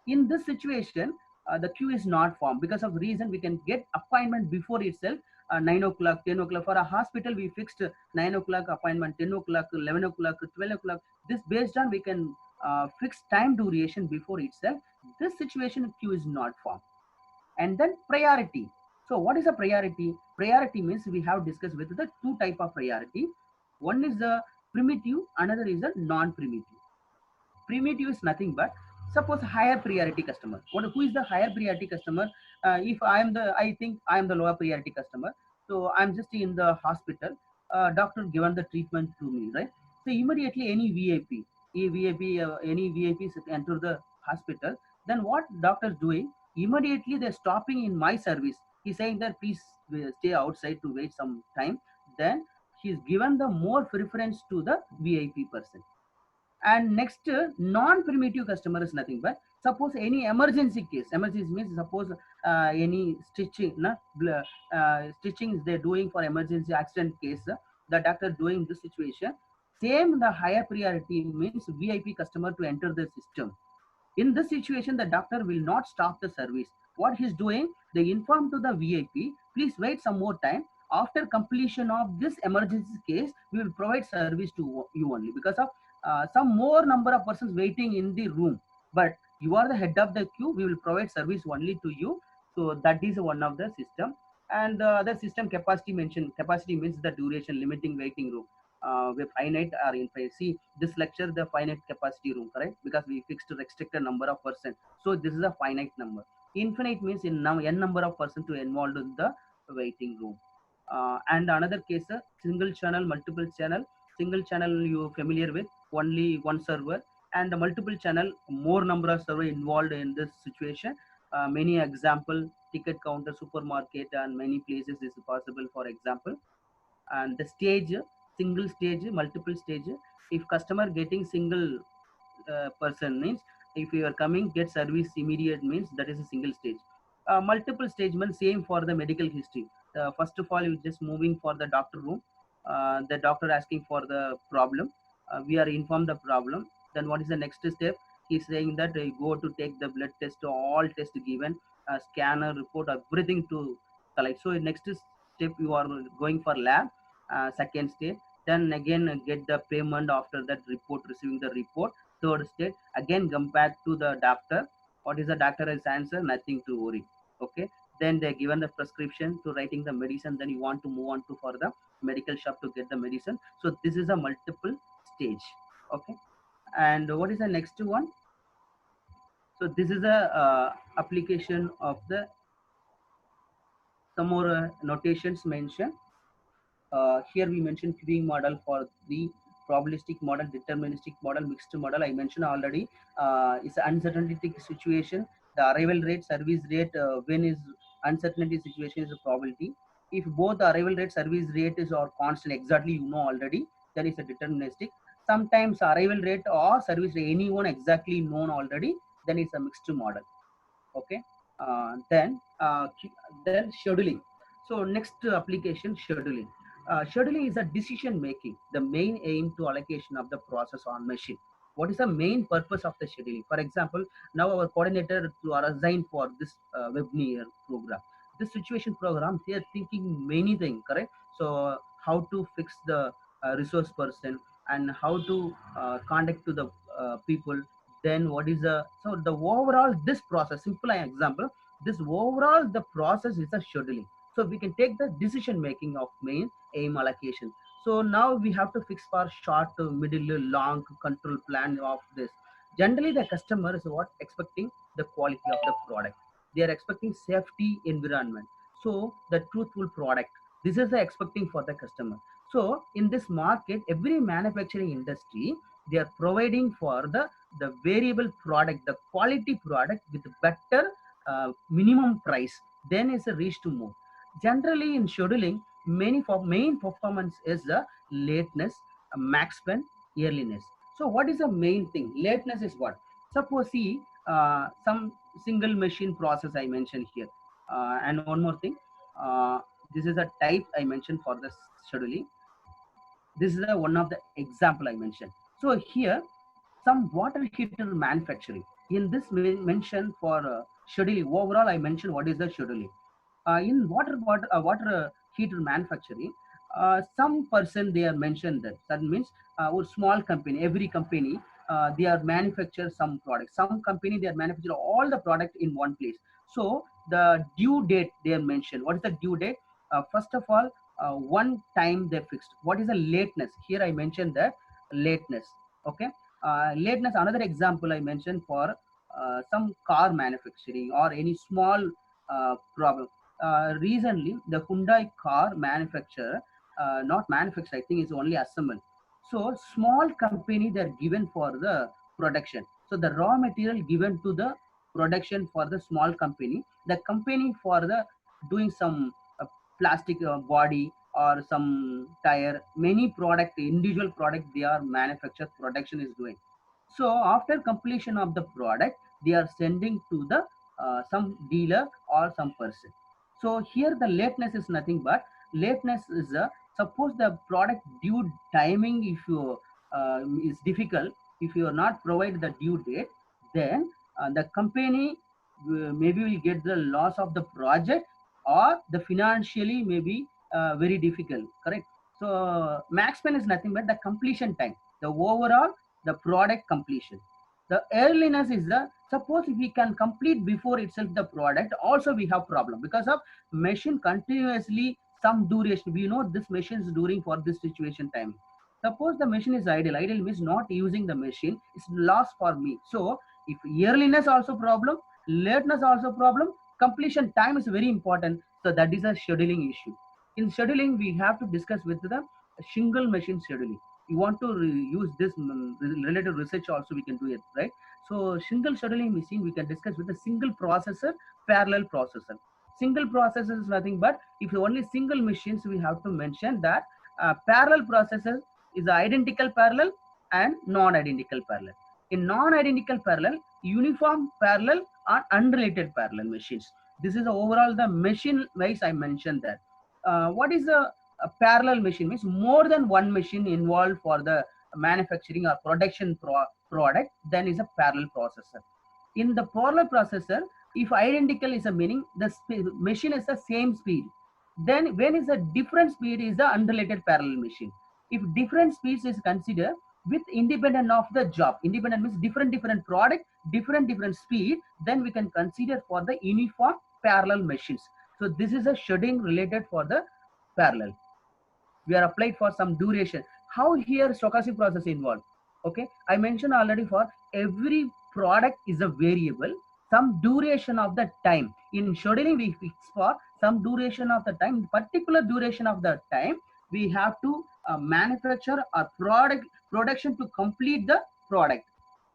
in this situation the queue is not formed because of reason we can get appointment before itself. 9 o'clock, 10 o'clock, for a hospital we fixed 9 o'clock appointment, 10 o'clock, 11 o'clock, 12 o'clock. This based on we can fix time duration before itself. This situation queue is not formed. And then priority. So what is a priority? Priority means we have discussed with the two type of priority. One is the primitive, another is a non-primitive. Primitive is nothing but Suppose higher priority customer. Who is the higher priority customer? If I think I am the lower priority customer. So I'm just in the hospital. Doctor given the treatment to me, right? So immediately any VIP, any VIPs enter the hospital. Then what doctor's doing? Immediately they're stopping in my service. He's saying that please stay outside to wait some time. Then he's given the more preference to the VIP person. And next, non-primitive customer is nothing but suppose any emergency case. Emergency means suppose any stitching, stitching they're doing for emergency accident case. The doctor doing this situation. Same the higher priority means VIP customer to enter the system. In this situation, the doctor will not stop the service. What he's doing, they inform to the VIP, please wait some more time. After completion of this emergency case, we will provide service to you only because of some more number of persons waiting in the room. But you are the head of the queue, we will provide service only to you. So that is one of the system. And the other system capacity mentioned. Capacity means the duration, limiting waiting room. With finite or infinite. See this lecture, the finite capacity room, correct? Because we fixed restricted number of person. So this is a finite number. Infinite means in now n number of person to involved in the waiting room. And another case, single channel, multiple channel. Single channel you familiar with, only one server, and multiple channel, more number of server involved in this situation. Many example, ticket counter, supermarket, and many places is possible. For example, and the stage, single stage, multiple stage. If customer getting single person means if you are coming get service immediate means that is a single stage. Multiple stage means same for the medical history. First of all, you just moving for the doctor room. The doctor asking for the problem. We are informed the problem. Then what is the next step? He's saying that you go to take the blood test, all test given, scanner report, everything to collect. So next step you are going for lab. Second step, then again get the payment after that report, receiving the report. Third state, again come back to the doctor. What is the doctor has answer? Nothing to worry. Okay. Then they're given the prescription to writing the medicine. Then you want to move on to for the medical shop to get the medicine. So this is a multiple stage. Okay. And what is the next one? So this is a application of the some more notations mentioned. Here we mentioned queuing model for the probabilistic model, deterministic model, mixed model. I mentioned already. It's an uncertainty situation. The arrival rate, service rate, when is uncertainty situation is a probability. If both the arrival rate, service rate is or constant, exactly you know already, then it's a deterministic. Sometimes arrival rate or service rate, anyone exactly known already, then it's a mixed model. Okay. Then scheduling. So next application, scheduling. Scheduling is a decision making, the main aim to allocation of the process on machine. What is the main purpose of the scheduling? For example, now our coordinator to are assigned for this webinar program. This situation program, they are thinking many things, correct? So how to fix the resource person and how to contact to the people. Then what is the, so the overall this process, simple example, this overall the process is a scheduling. So we can take the decision making of main aim allocation. So now we have to fix for short, middle, long control plan of this. Generally the customer is what expecting the quality of the product. They are expecting safety environment. So the truthful product, this is the expecting for the customer. So in this market, every manufacturing industry, they are providing for the variable product, the quality product with better minimum price, then is a reach to move. Generally in scheduling, many for main performance is the lateness, max spend, earliness. So what is the main thing? Lateness is what? Suppose see some single machine process I mentioned here. And one more thing, this is a type I mentioned for the scheduling. This is one of the example I mentioned. So here, some water heater manufacturing. In this mention for scheduling, overall I mentioned what is the scheduling. In water heater manufacturing, some person they are mentioned that means or small company, every company they are manufacture some products. Some company they are manufacture all the product in one place. So the due date they are mentioned. What is the due date? First of all, one time they fixed. What is the lateness? Here I mentioned that lateness. Okay. Lateness. Another example I mentioned for some car manufacturing or any small problem. Recently, the Hyundai car manufacturer, not manufacturer, I think it's only assembled. So small company they're given for the production. So the raw material given to the production for the small company, the company for the doing some plastic body or some tire, many product, individual product they are manufactured, production is doing. So after completion of the product, they are sending to the some dealer or some person. So here the lateness is nothing but lateness is suppose the product due timing if you is difficult, if you are not provide the due date, then the company maybe will get the loss of the project or the financially maybe very difficult, correct? So max pen is nothing but the completion time, the overall the product completion. The earliness is the suppose if we can complete before itself the product, also we have problem because of machine continuously some duration. We know this machine is during for this situation time. Suppose the machine is idle. Idle means not using the machine. It's loss for me. So if earliness also problem, lateness also problem, completion time is very important. So that is a scheduling issue. In scheduling, we have to discuss with the single machine scheduling. You want to use this related research also we can do it, right? So single scheduling machine we can discuss with a single processor, parallel processor. Single processor is nothing but if only single machines we have to mention that parallel processor is identical parallel and non-identical parallel. In non-identical parallel, uniform parallel or unrelated parallel machines. This is overall the machine wise I mentioned that. What is a parallel machine means more than one machine involved for the manufacturing or production product, then is a parallel processor. In the parallel processor, if identical is a meaning the machine is the same speed, then when is a different speed is the unrelated parallel machine. If different speeds is considered with independent of the job, independent means different product, different speed, then we can consider for the uniform parallel machines. So this is a scheduling related for the parallel. We are applied for some duration. How here stochastic process involved? Okay, I mentioned already for every product is a variable, some duration of the time. In scheduling, we fix for some duration of the time, particular duration of the time, we have to manufacture a production to complete the product.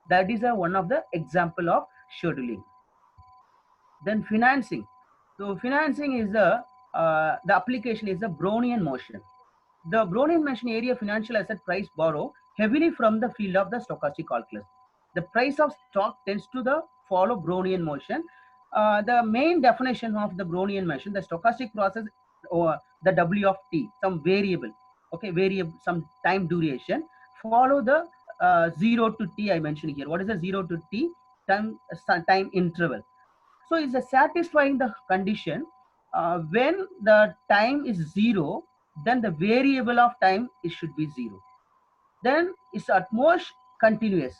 That is one of the example of scheduling. Then financing. So financing is the application is the Brownian motion. The Brownian motion area financial asset price borrow heavily from the field of the stochastic calculus. The price of stock tends to the follow Brownian motion. The main definition of the Brownian motion, the stochastic process or the W of t, some variable, okay, variable, some time duration, follow the 0 to t I mentioned here. What is the 0 to t? Time interval. So it's a satisfying the condition when the time is 0, then the variable of time it should be 0. Then it's at most continuous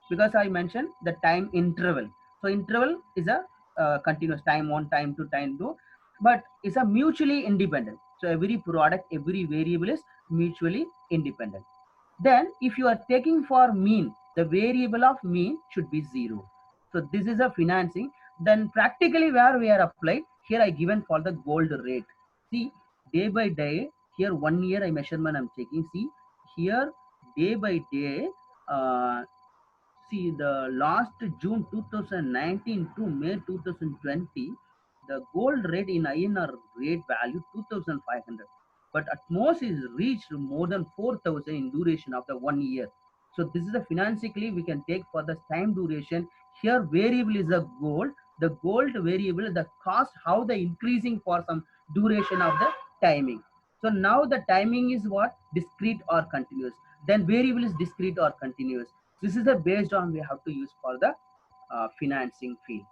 because I mentioned the time interval. So interval is a continuous time 1, time 2, time 2, but it's a mutually independent. So every product, every variable is mutually independent. Then if you are taking for mean, the variable of mean should be 0. So this is a financing. Then practically where we are applied, here I given for the gold rate. See, day by day, here 1 year I measurement I'm taking. See, here day by day, see the last June 2019 to May 2020, the gold rate in INR rate value 2,500, but at most is reached more than 4,000 in duration of the 1 year. So this is the financially we can take for the time duration. Here variable is a gold. The gold variable, the cost, how the increasing for some duration of the timing. So now the timing is what? Discrete or continuous. Then variable is discrete or continuous. This is the based on we have to use for the financing fee.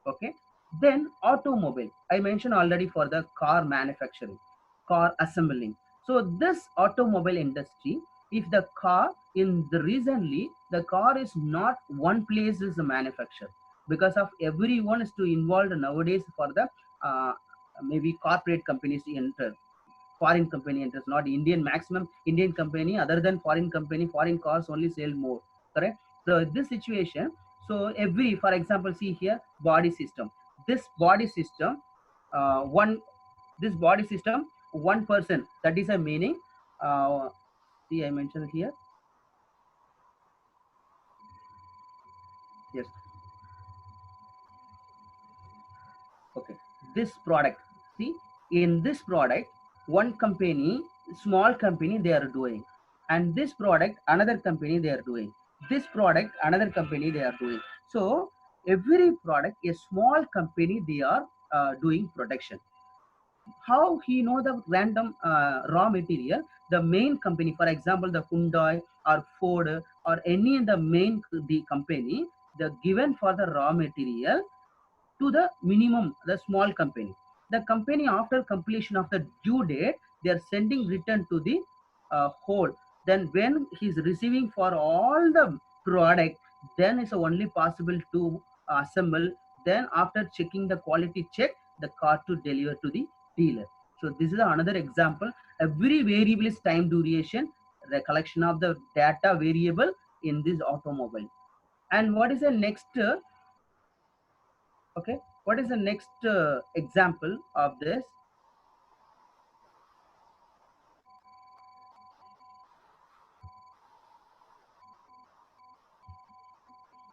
Okay. Then automobile. I mentioned already for the car manufacturing, car assembling. So this automobile industry, if the car in the recently the car is not one place is manufactured because of everyone is to involved nowadays for the maybe corporate companies to enter, foreign company enters, not Indian, maximum Indian company, other than foreign company, foreign cars only sell more, correct? So this situation, So every, for example, see here, body system. This body system, one, this body system, one person. That is a meaning. See, I mentioned here. Yes. Okay. This product. See, in this product, one company, small company, they are doing, and this product, another company, they are doing. This product, another company, they are doing. So every product, a small company, they are doing production. How he know the random raw material? The main company, for example, the Hyundai or Ford or any in the main the company, the given for the raw material to the minimum, the small company. The company, after completion of the due date, they are sending return to the whole. Then when he's receiving for all the product, then it's only possible to assemble. Then after checking the quality check, the car to deliver to the dealer. So this is another example. Every variable is time duration, the collection of the data variable in this automobile. And what is the next okay, what is the next example of this?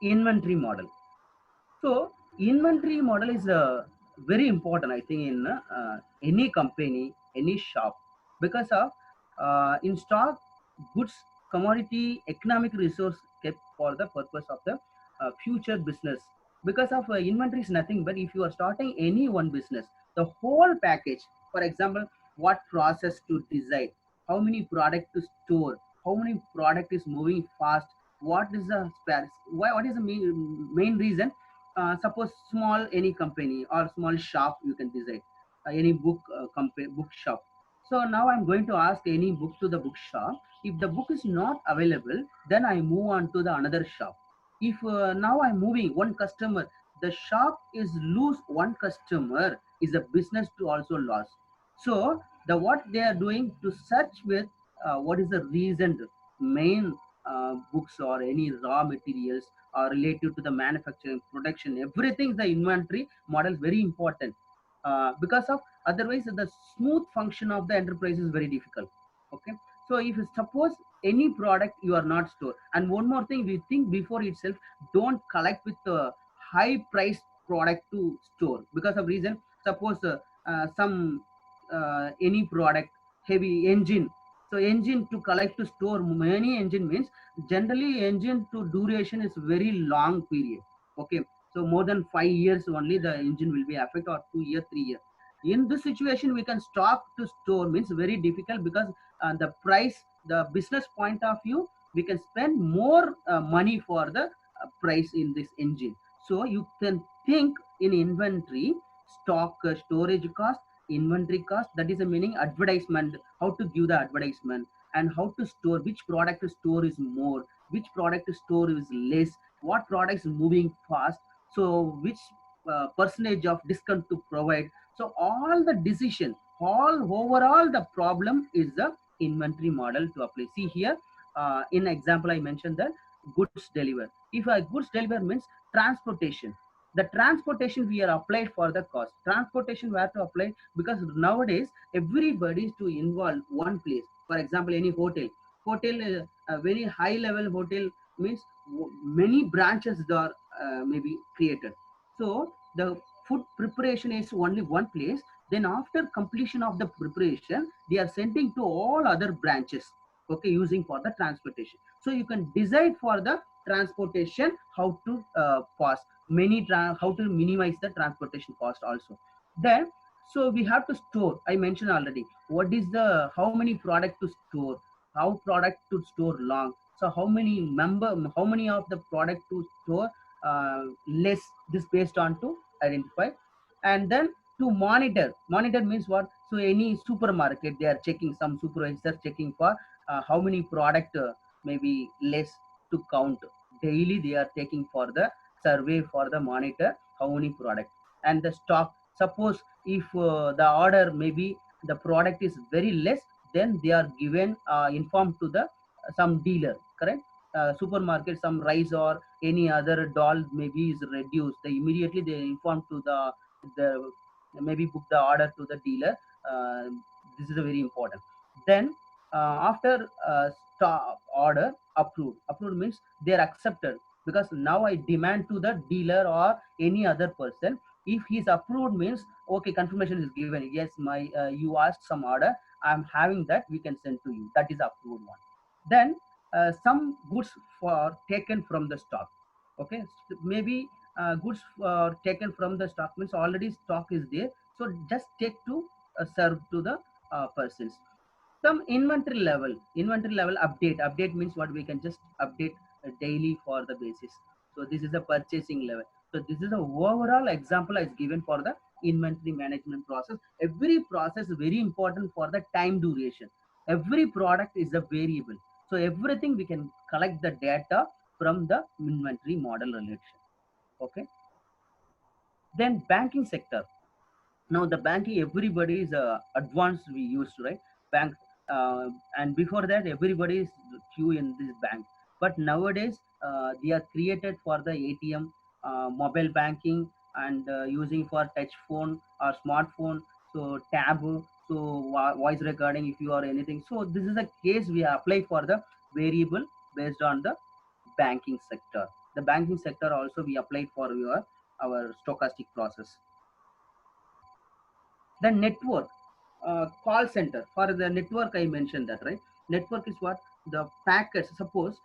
Inventory model. So inventory model is very important, I think, in any company, any shop, because of in stock, goods, commodity, economic resource kept for the purpose of the future business. Because of inventory is nothing but if you are starting any one business, the whole package. For example, what process to decide, how many product to store, how many product is moving fast, what is the spares, why, what is the main reason. Suppose small any company or small shop, you can decide any book company, book shop. So now I'm going to ask any book to the bookshop. If the book is not available, then I move on to the another shop. If now I'm moving one customer, the shop is lose one customer, is a business to also loss. So the what they are doing to search with what is the reason, main books or any raw materials are related to the manufacturing, production, everything. The inventory model is very important, because of otherwise the smooth function of the enterprise is very difficult. Okay. So if you suppose any product you are not store, and one more thing we think before itself, don't collect with the high price product to store, because of reason. Suppose some any product, heavy engine. So engine to collect to store many engine means, generally engine to duration is very long period. Okay. So more than 5 years only the engine will be affected, or 2 years, 3 years. In this situation we can stop to store means very difficult, because the price, the business point of view, we can spend more money for the price in this engine. So you can think in inventory, stock, storage cost, inventory cost, that is a meaning advertisement, how to give the advertisement, and how to store, which product to store is more, which product to store is less, what product is moving fast, so which percentage of discount to provide. So all the decision, all overall the problem is the inventory model to apply. See here, in example I mentioned that goods deliver. If a goods deliver means transportation, the transportation we are applied for the cost. Transportation we have to apply, because nowadays everybody is to involve one place. For example, any hotel, a very high level hotel means many branches are maybe created. So the food preparation is only one place. Then after completion of the preparation, they are sending to all other branches. Okay, using for the transportation. So you can decide for the transportation how to pass how to minimize the transportation cost also. Then so we have to store, I mentioned already, what is the, how many product to store, how product to store long, so how many of the product to store less, this based on to identify. And then to monitor means what? So any supermarket, they are checking, some supervisors checking for how many product maybe less to count. Daily they are taking for the survey, for the monitor how many product. And the stock, suppose if the order maybe the product is very less, then they are given informed to the some dealer, correct? supermarket some rice or any other doll maybe is reduced, they immediately they inform to the maybe book the order to the dealer. uh, this is a very important. Then after order approved means they are accepted, because now I demand to the dealer or any other person. If he's approved means okay, confirmation is given, yes, my you asked some order, I'm having that, we can send to you, that is approved one. Then some goods for taken from the stock. Okay, maybe goods taken from the stock means already stock is there, so just take to serve to the persons. Some inventory level update means what, we can just update daily for the basis. So this is the purchasing level. So this is the overall example is given for the inventory management process. Every process is very important for the time duration. Every product is a variable, so everything we can collect the data from the inventory model relation. Okay. Then banking sector. Now the banking, everybody is advanced, we used, right? Bank, and before that everybody is queue in this bank. But nowadays they are created for the ATM, mobile banking, and using for touch phone or smartphone. So tab, so voice recording if you are anything. So this is a case we apply for the variable based on the banking sector. The banking sector also we applied for your our stochastic process. The network, call center for the network, I mentioned that, right? Network is what, the packets. Suppose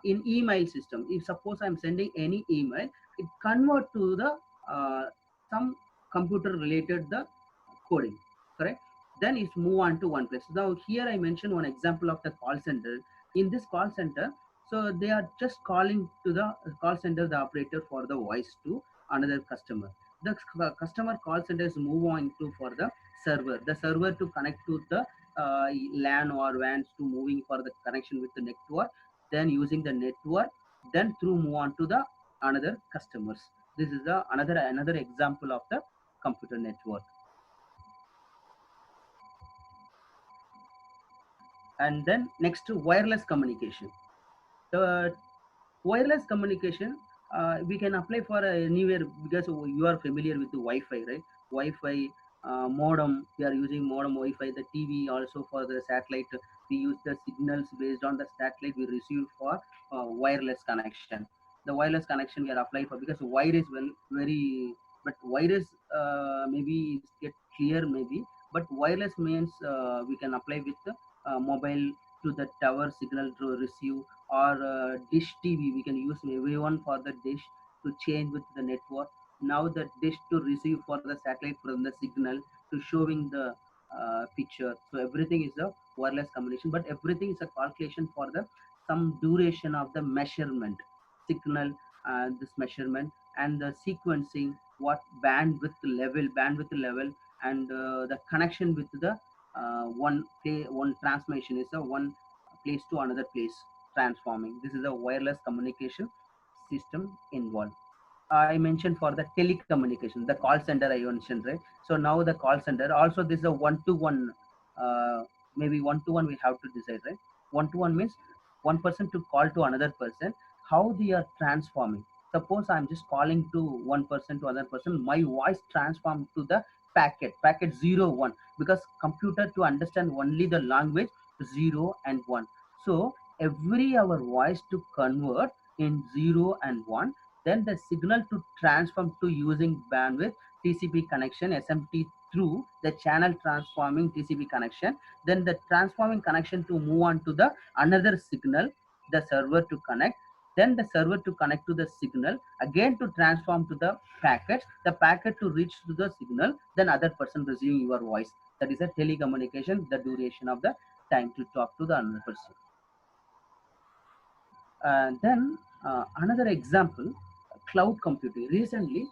in email system, if suppose I'm sending any email, it convert to the uh, some computer related the coding, correct? Then it's move on to one place. Now here I mentioned one example of the call center. In this call center, so they are just calling to the call center, the operator, for the voice to another customer. The customer call centers move on to for the server to connect to the LAN or WANs to moving for the connection with the network, then using the network, then through move on to the another customers. This is the another example of the computer network. And then next, wireless communication. The wireless communication, we can apply for anywhere, because you are familiar with the Wi-Fi, right? Wi-Fi, modem, we are using modem Wi-Fi. The TV also for the satellite, we use the signals based on the satellite we receive for wireless connection. The wireless connection we are applying for, because wire is very, but wireless maybe get clear maybe, but wireless means we can apply with the mobile to the tower signal to receive, or dish TV, we can use everyone for the dish to change with the network. Now the dish to receive for the satellite from the signal to showing the picture. So everything is a wireless communication, but everything is a calculation for the some duration of the measurement signal, this measurement, and the sequencing, what bandwidth level, and the connection with the one transmission is a one place to another place transforming. This is a wireless communication system involved. I mentioned for the telecommunication, the call center I mentioned, right? So now the call center also, this is a one-to-one, maybe one-to-one we have to decide, right? One-to-one means one person to call to another person. How they are transforming? Suppose I'm just calling to one person to another person, my voice transformed to the packet 0 1, because computer to understand only the language 0 and 1. So every our voice to convert in 0 and 1, then the signal to transform to using bandwidth TCP connection SMT through the channel transforming TCP connection, then the transforming connection to move on to the another signal, the server to connect, then the server to connect to the signal, again to transform to the packets, the packet to reach to the signal, then other person receiving your voice. That is a telecommunication, the duration of the time to talk to the another person. Then another example, cloud computing. Recently,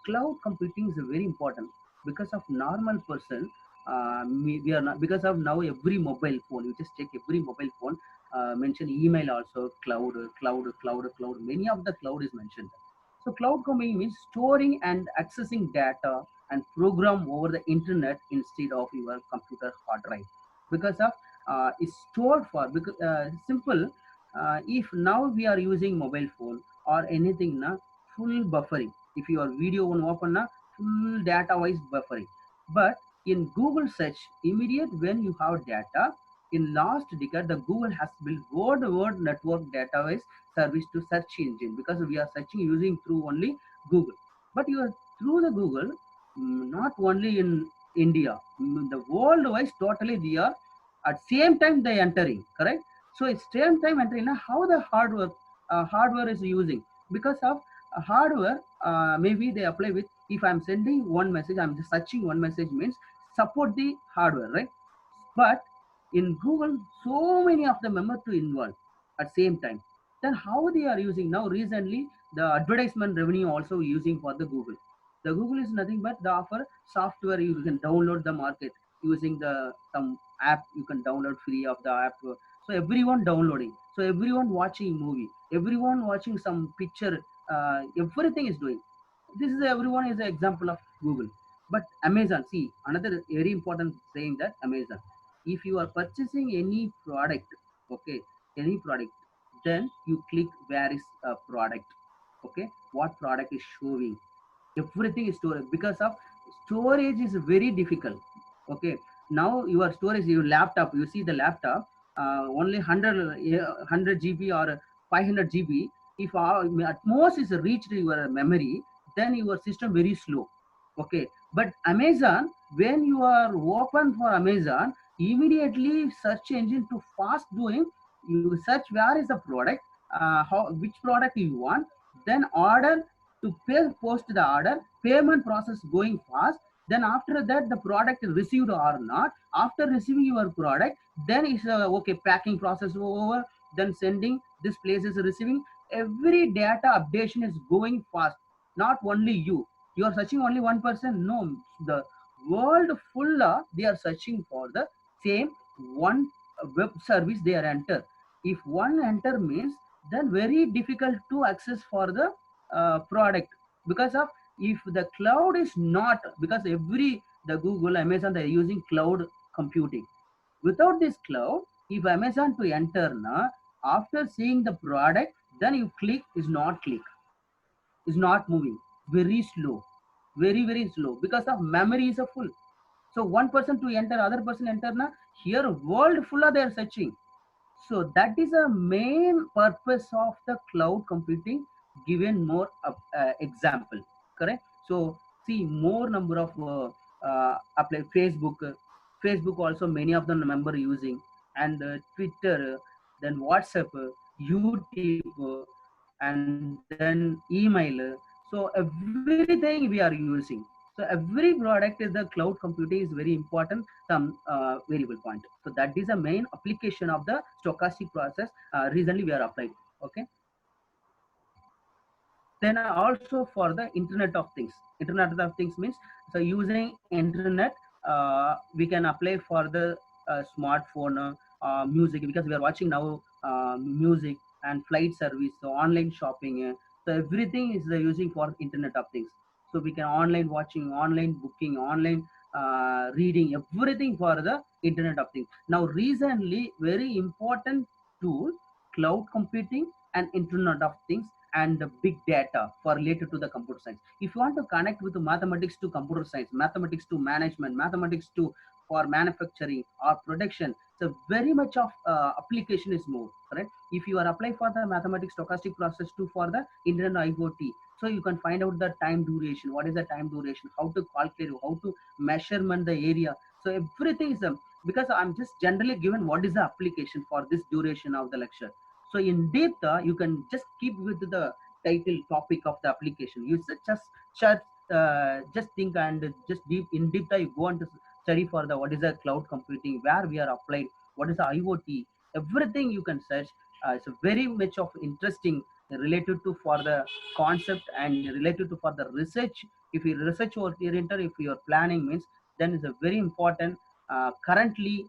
cloud computing is very important, because of normal person. We are not, because of now every mobile phone. You just check every mobile phone. Mention email also, cloud. Many of the cloud is mentioned. So cloud computing means storing and accessing data and program over the internet instead of your computer hard drive. Because of it's stored for, because simple. If now we are using mobile phone or anything na, full buffering. If your video one open na, full data wise buffering. But in Google search, immediate when you have data, in last decade the Google has built word network database service to search engine, because we are searching using through only Google. But you are through the Google, not only in India, the worldwide totally they are at same time they entering, correct? So it's same time entering. Now how the hardware is using, because of hardware, maybe they apply with, if I'm sending one message, I'm just searching one message means support the hardware, right? But in Google, so many of the members to involve at same time. Then how they are using now recently, the advertisement revenue also using for the Google. The Google is nothing but the offer software you can download the market using the some app you can download free of the app. So everyone downloading. So everyone watching movie. Everyone watching some picture. Everything is doing. This is everyone is an example of Google. But Amazon, see another very important saying that Amazon, if you are purchasing any product, okay, any product, then you click where is a product, okay, what product is showing, everything is stored, because of storage is very difficult, okay. Now your storage, your laptop, you see the laptop, only 100 GB or 500 GB, if at most is reached your memory, then your system very slow, okay. But Amazon, when you are open for Amazon, immediately search engine to fast doing, you search where is the product, how which product you want, then order, to pay, post the order, payment process going fast. Then after that the product is received or not, after receiving your product, then it's okay, packing process over, then sending, this place is receiving, every data updation is going fast. Not only you are searching only one person, no, the world full they are searching for the same one web service they are enter. If one enter means, then very difficult to access for the product, because of, if the cloud is not, because every, the Google, Amazon, they are using cloud computing. Without this cloud, if Amazon to enter na, after seeing the product, then you click, is not click, is not moving, very slow, very slow, because of memory is a full. So one person to enter, other person enter na, here world full they are searching. So that is a main purpose of the cloud computing, given more example, correct? So see more number of apply Facebook, Facebook also many of them member using, and Twitter, then WhatsApp, YouTube, and then email. So everything we are using. So every product is the cloud computing is very important, some variable point. So that is the main application of the stochastic process. Recently we are applied. Okay. Then also for the Internet of Things. Internet of Things means, so using internet, we can apply for the smartphone, music, because we are watching now music and flight service, so online shopping. So everything is using for Internet of Things. So we can online watching, online booking, online reading, everything for the Internet of Things. Now recently, very important tool, cloud computing and Internet of Things, and the big data for related to the computer science. If you want to connect with the mathematics to computer science, mathematics to management, mathematics to for manufacturing or production, so very much of application is more, correct? If you are applying for the mathematics stochastic process to for the Internet IoT, so you can find out the time duration, what is the time duration, how to calculate, how to measurement the area. So everything is because I'm just generally given what is the application for this duration of the lecture. So in depth, you can just keep with the title topic of the application. You just think and just deep in deep you go on to study for the what is the cloud computing, where we are applied, what is the IoT, everything you can search. It's very much of interesting related to for the concept and related to for the research. If you research oriented, if you are planning means, then it's a very important. Currently,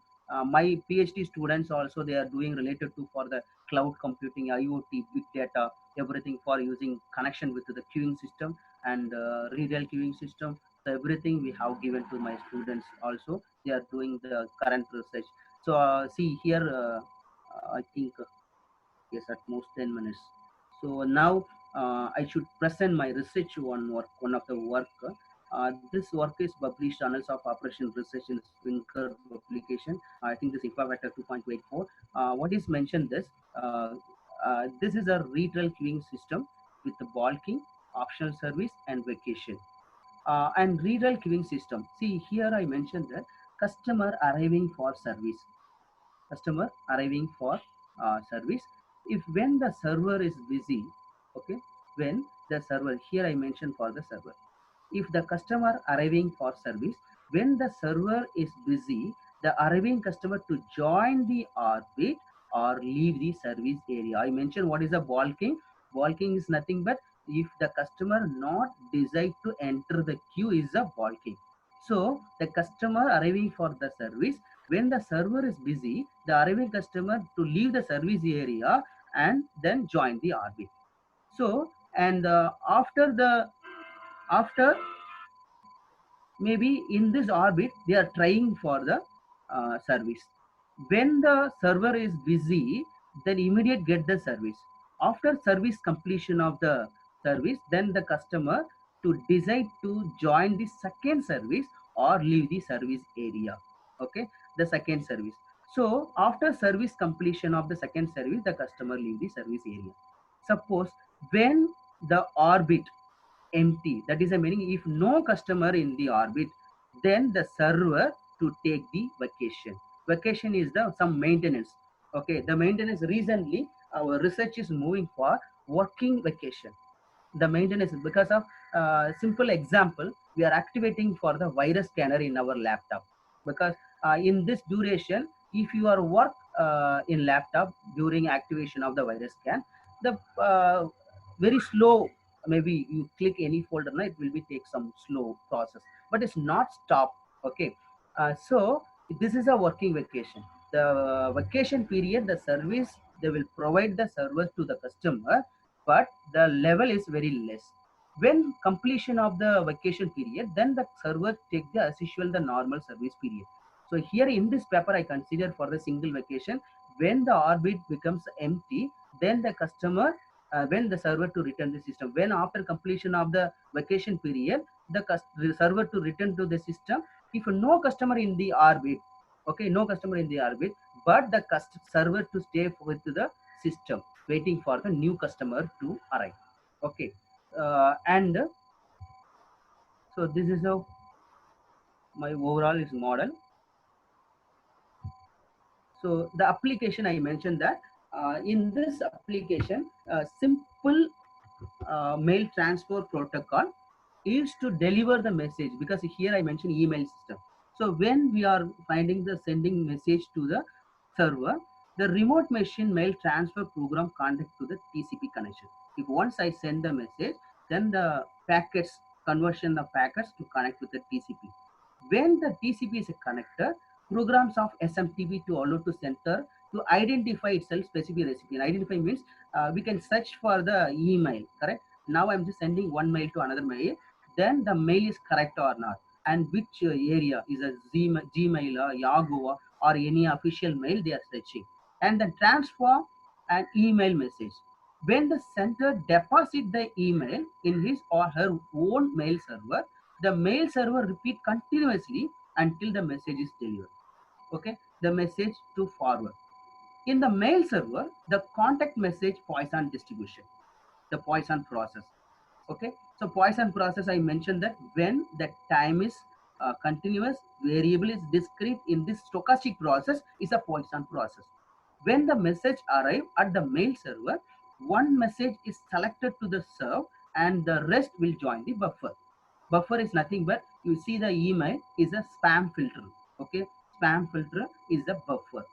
my PhD students also they are doing related to for the cloud computing, IoT, big data, everything for using connection with the queuing system and real queuing system. So everything we have given to my students also. They are doing the current research. So see here, I think. Yes, at most 10 minutes. So now I should present my research on work, one of the work. This work is published Annals of Operation Research in Sprinker publication. I think this Infra Vector 2.84. What is mentioned this is a retail queuing system with the bulking, optional service, and vacation. And retail queuing system. See here I mentioned that customer arriving for service. Customer arriving for service. If when the server is busy, okay, when the server here I mentioned for the server. If the customer arriving for service, when the server is busy, the arriving customer to join the orbit or leave the service area. I mentioned what is a balking. Balking is nothing but if the customer not decide to enter the queue is a balking. So the customer arriving for the service, when the server is busy, the arriving customer to leave the service area and then join the orbit. So and after maybe in this orbit they are trying for the service. When the server is busy, then immediate get the service. After service completion of the service, then the customer to decide to join the second service or leave the service area. Okay, the second service. So after service completion of the second service, the customer leave the service area. Suppose when the orbit empty, that is a meaning if no customer in the orbit, then the server to take the vacation. Vacation is the some maintenance. Okay, the maintenance recently our research is moving for working vacation. The maintenance is because of simple example, we are activating for the virus scanner in our laptop, because in this duration if you are work in laptop during activation of the virus scan, the very slow, maybe you click any folder now it will be take some slow process, but it's not stop. Okay, so this is a working vacation. The vacation period, the service they will provide the service to the customer, but the level is very less. When completion of the vacation period, then the server take the as usual the normal service period. So here in this paper I consider for the single vacation, when the orbit becomes empty, then the customer when the server to return the system. When after completion of the vacation period, the server to return to the system. If no customer in the orbit, okay, no customer in the orbit, but the server to stay with the system waiting for the new customer to arrive. Okay, and so this is how my overall is model. So the application I mentioned that in this application, simple mail transfer protocol is to deliver the message, because here I mentioned email system. So when we are finding the sending message to the server, the remote machine mail transfer program contact to the TCP connection. If once I send the message, then the packets conversion of packets to connect with the TCP. When the TCP is a connector, programs of SMTP to allow to center to identify itself specific recipient. Identify means we can search for the email, correct? Now I'm just sending one mail to another mail, then the mail is correct or not, and which area is a Gmail or Yahoo or any official mail they are searching, and then transform an email message. When the sender deposit the email in his or her own mail server, the mail server repeat continuously until the message is delivered. Okay, the message to forward. In the mail server, the contact message Poisson distribution, the Poisson process. Okay, so Poisson process I mentioned that when the time is continuous, variable is discrete, in this stochastic process is a Poisson process. When the message arrive at the mail server, one message is selected to the serve and the rest will join the buffer. Buffer is nothing but you see the email is a spam filter. Okay, spam filter is the buffer.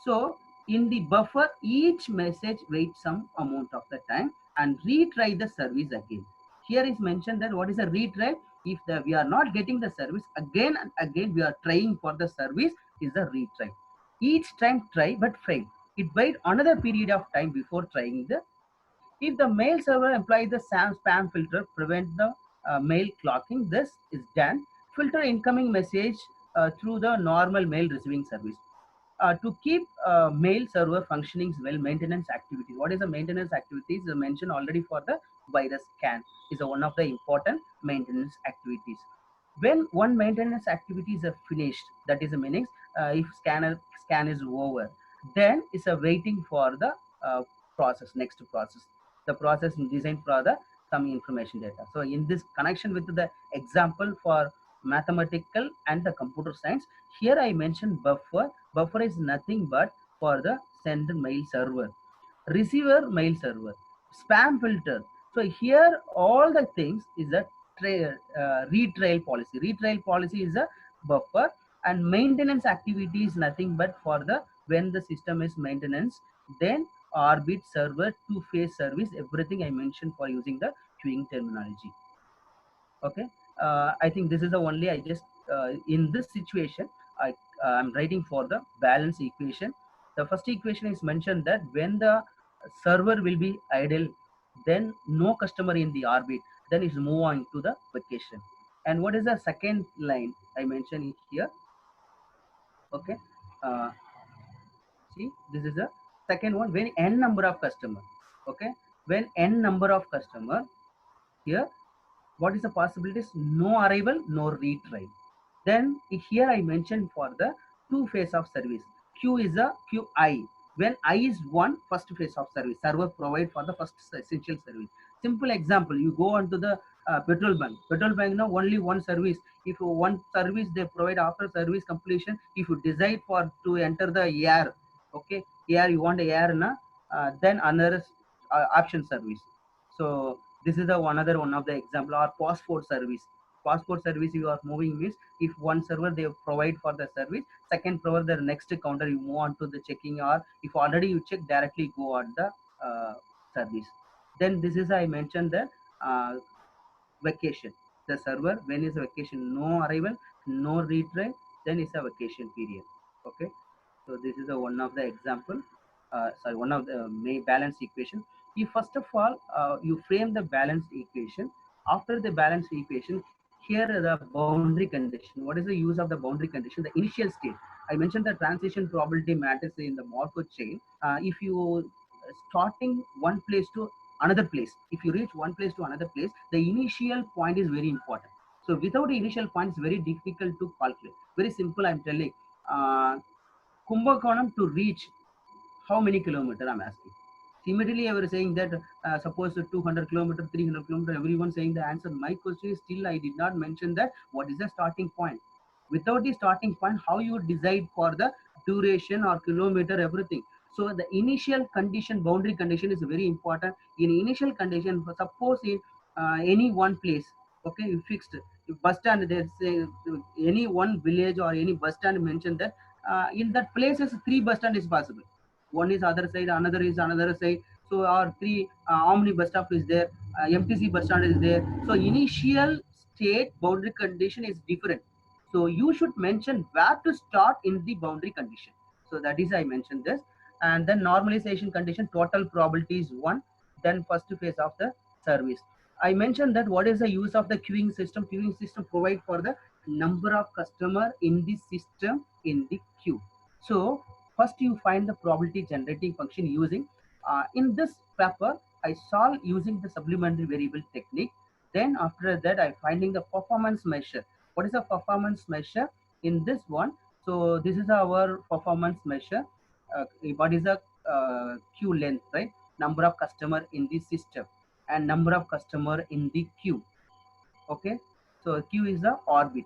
So in the buffer, each message waits some amount of the time and retry the service again. Here is mentioned that what is a retry? If we are not getting the service, again and again we are trying for the service is a retry. Each time try but fail. It wait another period of time before trying the. If the mail server applies the spam filter, prevent the mail clocking. This is done. Filter incoming message through the normal mail receiving service. To keep mail server functioning well, maintenance activities. What is the maintenance activities? Mentioned already for the virus scan is one of the important maintenance activities. When one maintenance activities are finished, that is a meaning if scan is over, then it's a waiting for the next process. The process designed for the some information data. So in this connection with the example for mathematical and the computer science, here I mentioned buffer. Buffer is nothing but for the send mail server, receiver mail server, spam filter. So here all the things is a retrial policy. Retrial policy is a buffer, and maintenance activity is nothing but for the when the system is maintenance, then orbit server two-phase service, everything I mentioned for using the queuing terminology. Okay, I think this is the only I just in this situation I'm writing for the balance equation. The first equation is mentioned that when the server will be idle, then no customer in the orbit, then it's move on to the vacation. And what is the second line I mentioned here? Okay, uh, see, this is the second one, when n number of customer. Okay, when n number of customer, here what is the possibilities? No arrival, no retry. Then here I mentioned for the two phase of service. Q is a QI. When I is one, first phase of service. Server provide for the first essential service. Simple example, you go onto the petrol bank. Petrol bank now only one service. If one service they provide after service completion, if you decide for to enter the air, okay, air you want air na, then another option service. So this is the another one of the example. Or passport service. Passport service you are moving means if one server they provide for the service, second provider the next counter you move on to the checking, or if already you check directly go on the service. Then this is I mentioned the uh, vacation. The server when is vacation, no arrival, no retry, then it's a vacation period. Okay, so this is a one of the example. Sorry, one of the may balance equation. You first of all you frame the balanced equation. After the balanced equation, here are the boundary condition. What is the use of the boundary condition? The initial state. I mentioned the transition probability matters in the Markov chain. If you starting one place to another place, if you reach one place to another place, the initial point is very important. So without the initial point, it's very difficult to calculate. Very simple, I'm telling. Uh, Kumbakonam to reach how many kilometer? I'm asking. Immediately, I was saying that suppose 200 kilometer, 300 kilometer, everyone saying the answer. My question is still I did not mention that what is the starting point. Without the starting point, how you decide for the duration or kilometer, everything. So the initial condition, boundary condition is very important. In initial condition, suppose in any one place, okay, you fixed bus stand. There's any one village or any bus stand mentioned that in that places three bus stand is possible. One is other side, another is another side. So our three omni bus stop is there, MTC bus stand is there. So initial state boundary condition is different. So you should mention where to start in the boundary condition. So that is I mentioned this. And then normalization condition, total probability is one. Then first phase of the service. I mentioned that what is the use of the queuing system. Queuing system provide for the number of customer in the system in the queue. So first you find the probability generating function using in this paper I solve using the supplementary variable technique. Then after that I finding the performance measure. What is a performance measure in this one? So this is our performance measure. What is the queue length, right? Number of customer in the system and number of customer in the queue. Okay, so queue is the orbit.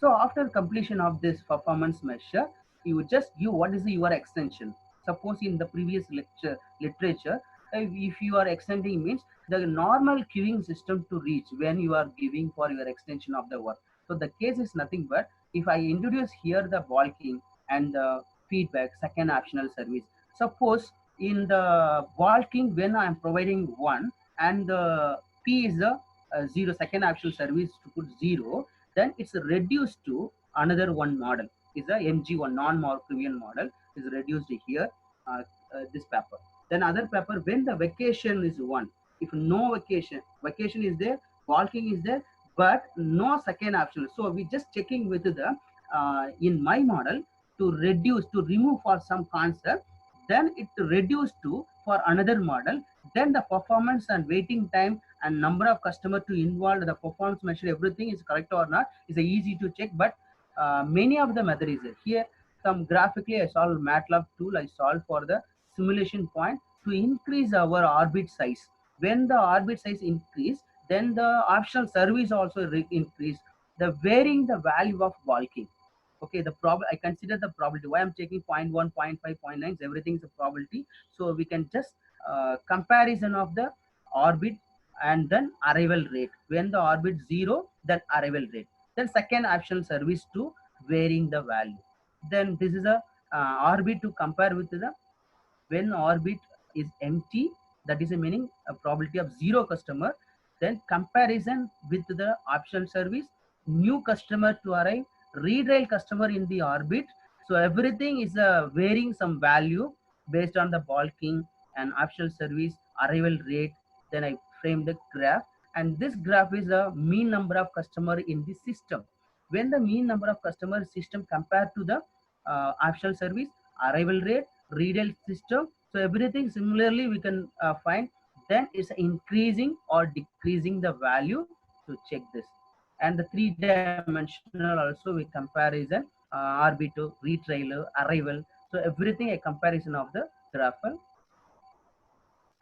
So after completion of this performance measure, you just give what is your extension. Suppose in the previous literature, if you are extending means the normal queuing system to reach when you are giving for your extension of the work. So the case is nothing but if I introduce here the bulking and the feedback second optional service. Suppose in the bulking when I am providing one and the P is the zero second optional service to put zero, then it's reduced to another one model is a MG1 non-Markovian model is reduced here this paper. Then other paper when the vacation is one, if no vacation is there, walking is there, but no second option. So we just checking with the in my model to reduce, to remove for some concept, then it reduced to for another model, then the performance and waiting time and number of customer to involve, the performance measure, everything is correct or not is easy to check. But many of the method is there. Here some graphically I solved MATLAB tool, I solved for the simulation point to increase our orbit size. When the orbit size increase, then the optional service also increase, the varying the value of bulking. Okay, the problem I consider the probability. Why I'm taking 0.1, 0.5, 0.9, everything is a probability. So we can just comparison of the orbit and then arrival rate. When the orbit 0, then arrival rate. Then second optional service to varying the value. Then this is a orbit to compare with the, when orbit is empty, that is a meaning a probability of 0 customer. Then comparison with the optional service, new customer to arrive, read-rail customer in the orbit. So everything is varying some value based on the bulking and optional service, arrival rate. Then I frame the graph, and this graph is a mean number of customer in the system. When the mean number of customer system compared to the optional service, arrival rate, read-rail system, so everything similarly we can find, then it's increasing or decreasing the value to check this. And the three-dimensional also we comparison orbital, retrailer, arrival. So everything a comparison of the graph.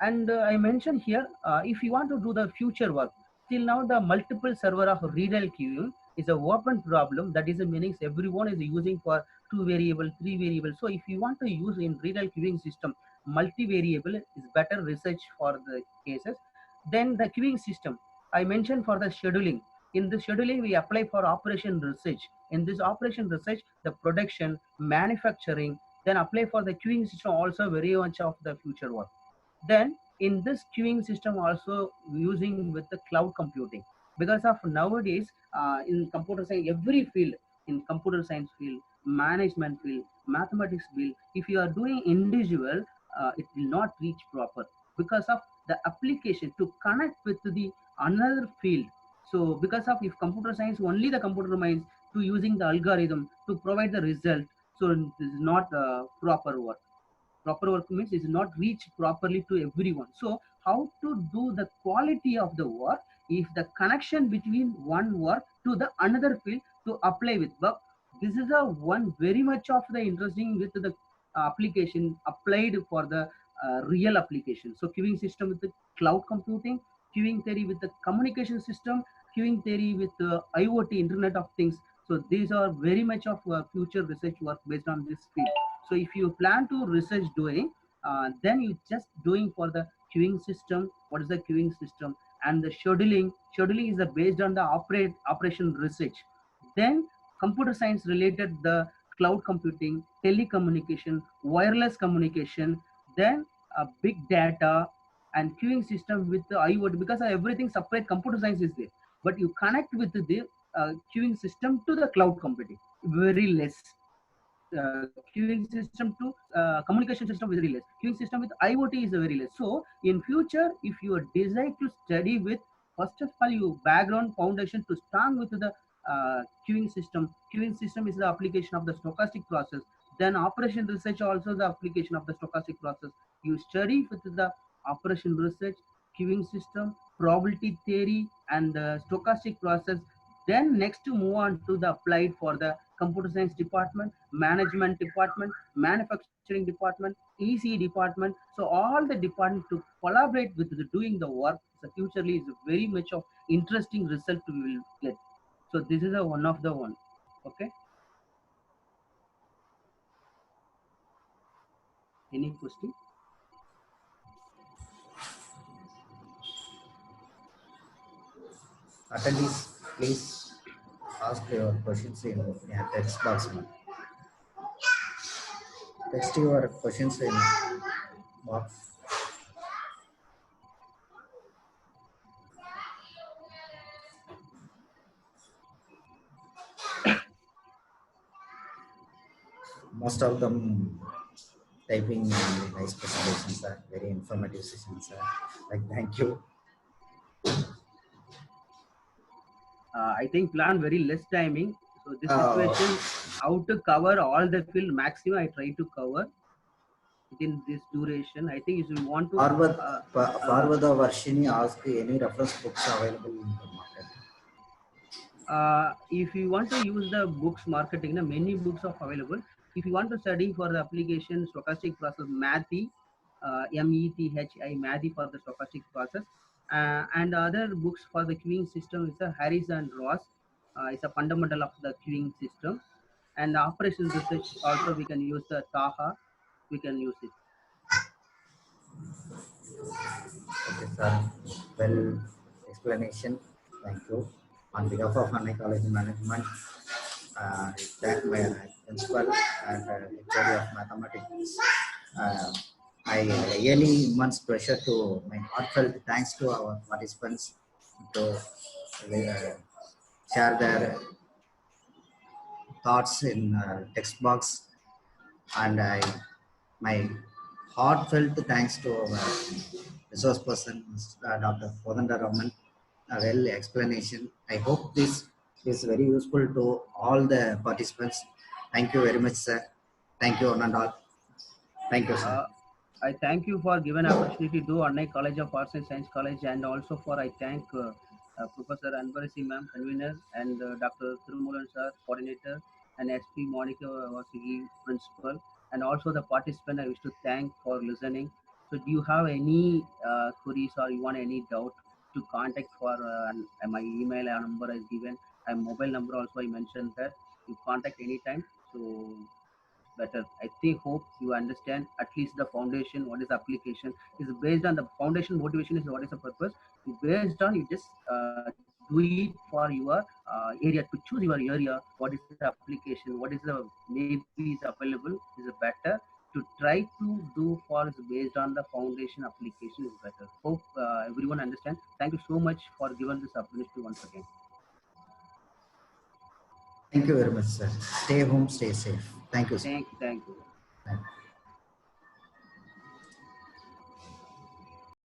And I mentioned here, if you want to do the future work, till now the multiple server of read-rail queuing is a open problem. That is a meanings everyone is using for 2 variable, 3 variable. So if you want to use in read-rail queuing system, multi-variable is better research for the cases. Then the queuing system, I mentioned for the scheduling. In the scheduling, we apply for operation research. In this operation research, the production, manufacturing, then apply for the queuing system also very much of the future work. Then in this queuing system also using with the cloud computing, because of nowadays in computer science, every field, in computer science field, management field, mathematics field, if you are doing individual, it will not reach proper because of the application to connect with the another field. So because of, if computer science only the computer minds to using the algorithm to provide the result, so this is not proper work. Proper work means is not reached properly to everyone. So how to do the quality of the work if the connection between one work to the another field to apply with. But this is a one very much of the interesting with the application applied for the real application. So queuing system with the cloud computing, queuing theory with the communication system, queuing theory with the IoT, Internet of Things. So these are very much of future research work based on this field. So if you plan to research doing, then you just doing for the queuing system. What is the queuing system? And the scheduling. Scheduling is based on the operation research. Then computer science related the cloud computing, telecommunication, wireless communication, then big data and queuing system with the IoT, because everything separate computer science is there. But you connect with the queuing system to the cloud computing, very less. Queuing system to communication system is very less. Queuing system with IoT is very less. So in future, if you decide to study with, first of all, you background foundation to start with the queuing system. Queuing system is the application of the stochastic process. Then operation research also the application of the stochastic process. You study with the operation research, queuing system, probability theory, and the stochastic process. Then next to move on to the applied for the computer science department, management department, manufacturing department, EC department. So all the department to collaborate with the doing the work. So futurely is very much of interesting result we will get. So this is a one of the one. Okay. Any question? Attendees, please ask your questions in text box. Text your questions in box. Most of them typing nice presentations, sir. Very informative sessions, sir. Like, thank you. I think plan very less timing. So So this Uh, situation, how to cover all the field maximum, I try to cover within this duration. I think if you want to, Parvat, uh, uh, Parvada Varshini asked any reference books available in the market. if you want to use the books marketing, many books are available. If you want to study for the application stochastic process, MATHI, METHI, MATHI for the stochastic process, and other books for the queuing system is a Harris and Ross. It's a fundamental of the queuing system. And operations research also we can use the Taha. We can use it. Okay, sir. Well, explanation. Thank you. On behalf of Anna College Management, I thank my principal and lecturer of mathematics. Uh, I really immense pressure to my heartfelt thanks to our participants to share their thoughts in text box, and my heartfelt thanks to our resource person, Dr. Kodanda Raman. A well explanation. I hope this is very useful to all the participants. Thank you very much, sir. Thank you, one and all. Thank you, sir. Uh, I thank you for given opportunity to Annai College of Arts and Science College, and also for I thank Professor Anvarisi ma'am, convener, and Dr. Thirumolan sir, coordinator, and SP Monica Vasigi, principal, and also the participant. I wish to thank for listening. So, do you have any queries or you want any doubt to contact for my email number is given, and mobile number also I mentioned that you contact anytime. So better. I think hope you understand at least the foundation, what is the application is based on the foundation motivation is what is the purpose. Based on you just do it for your area to choose your area, what is the application, what is the maybe is available is better to try to do for is based on the foundation application is better. Hope everyone understand. Thank you so much for giving this opportunity once again. Thank you very much, sir. Stay home, stay safe. Thank you, sir. Thank you. Thank you.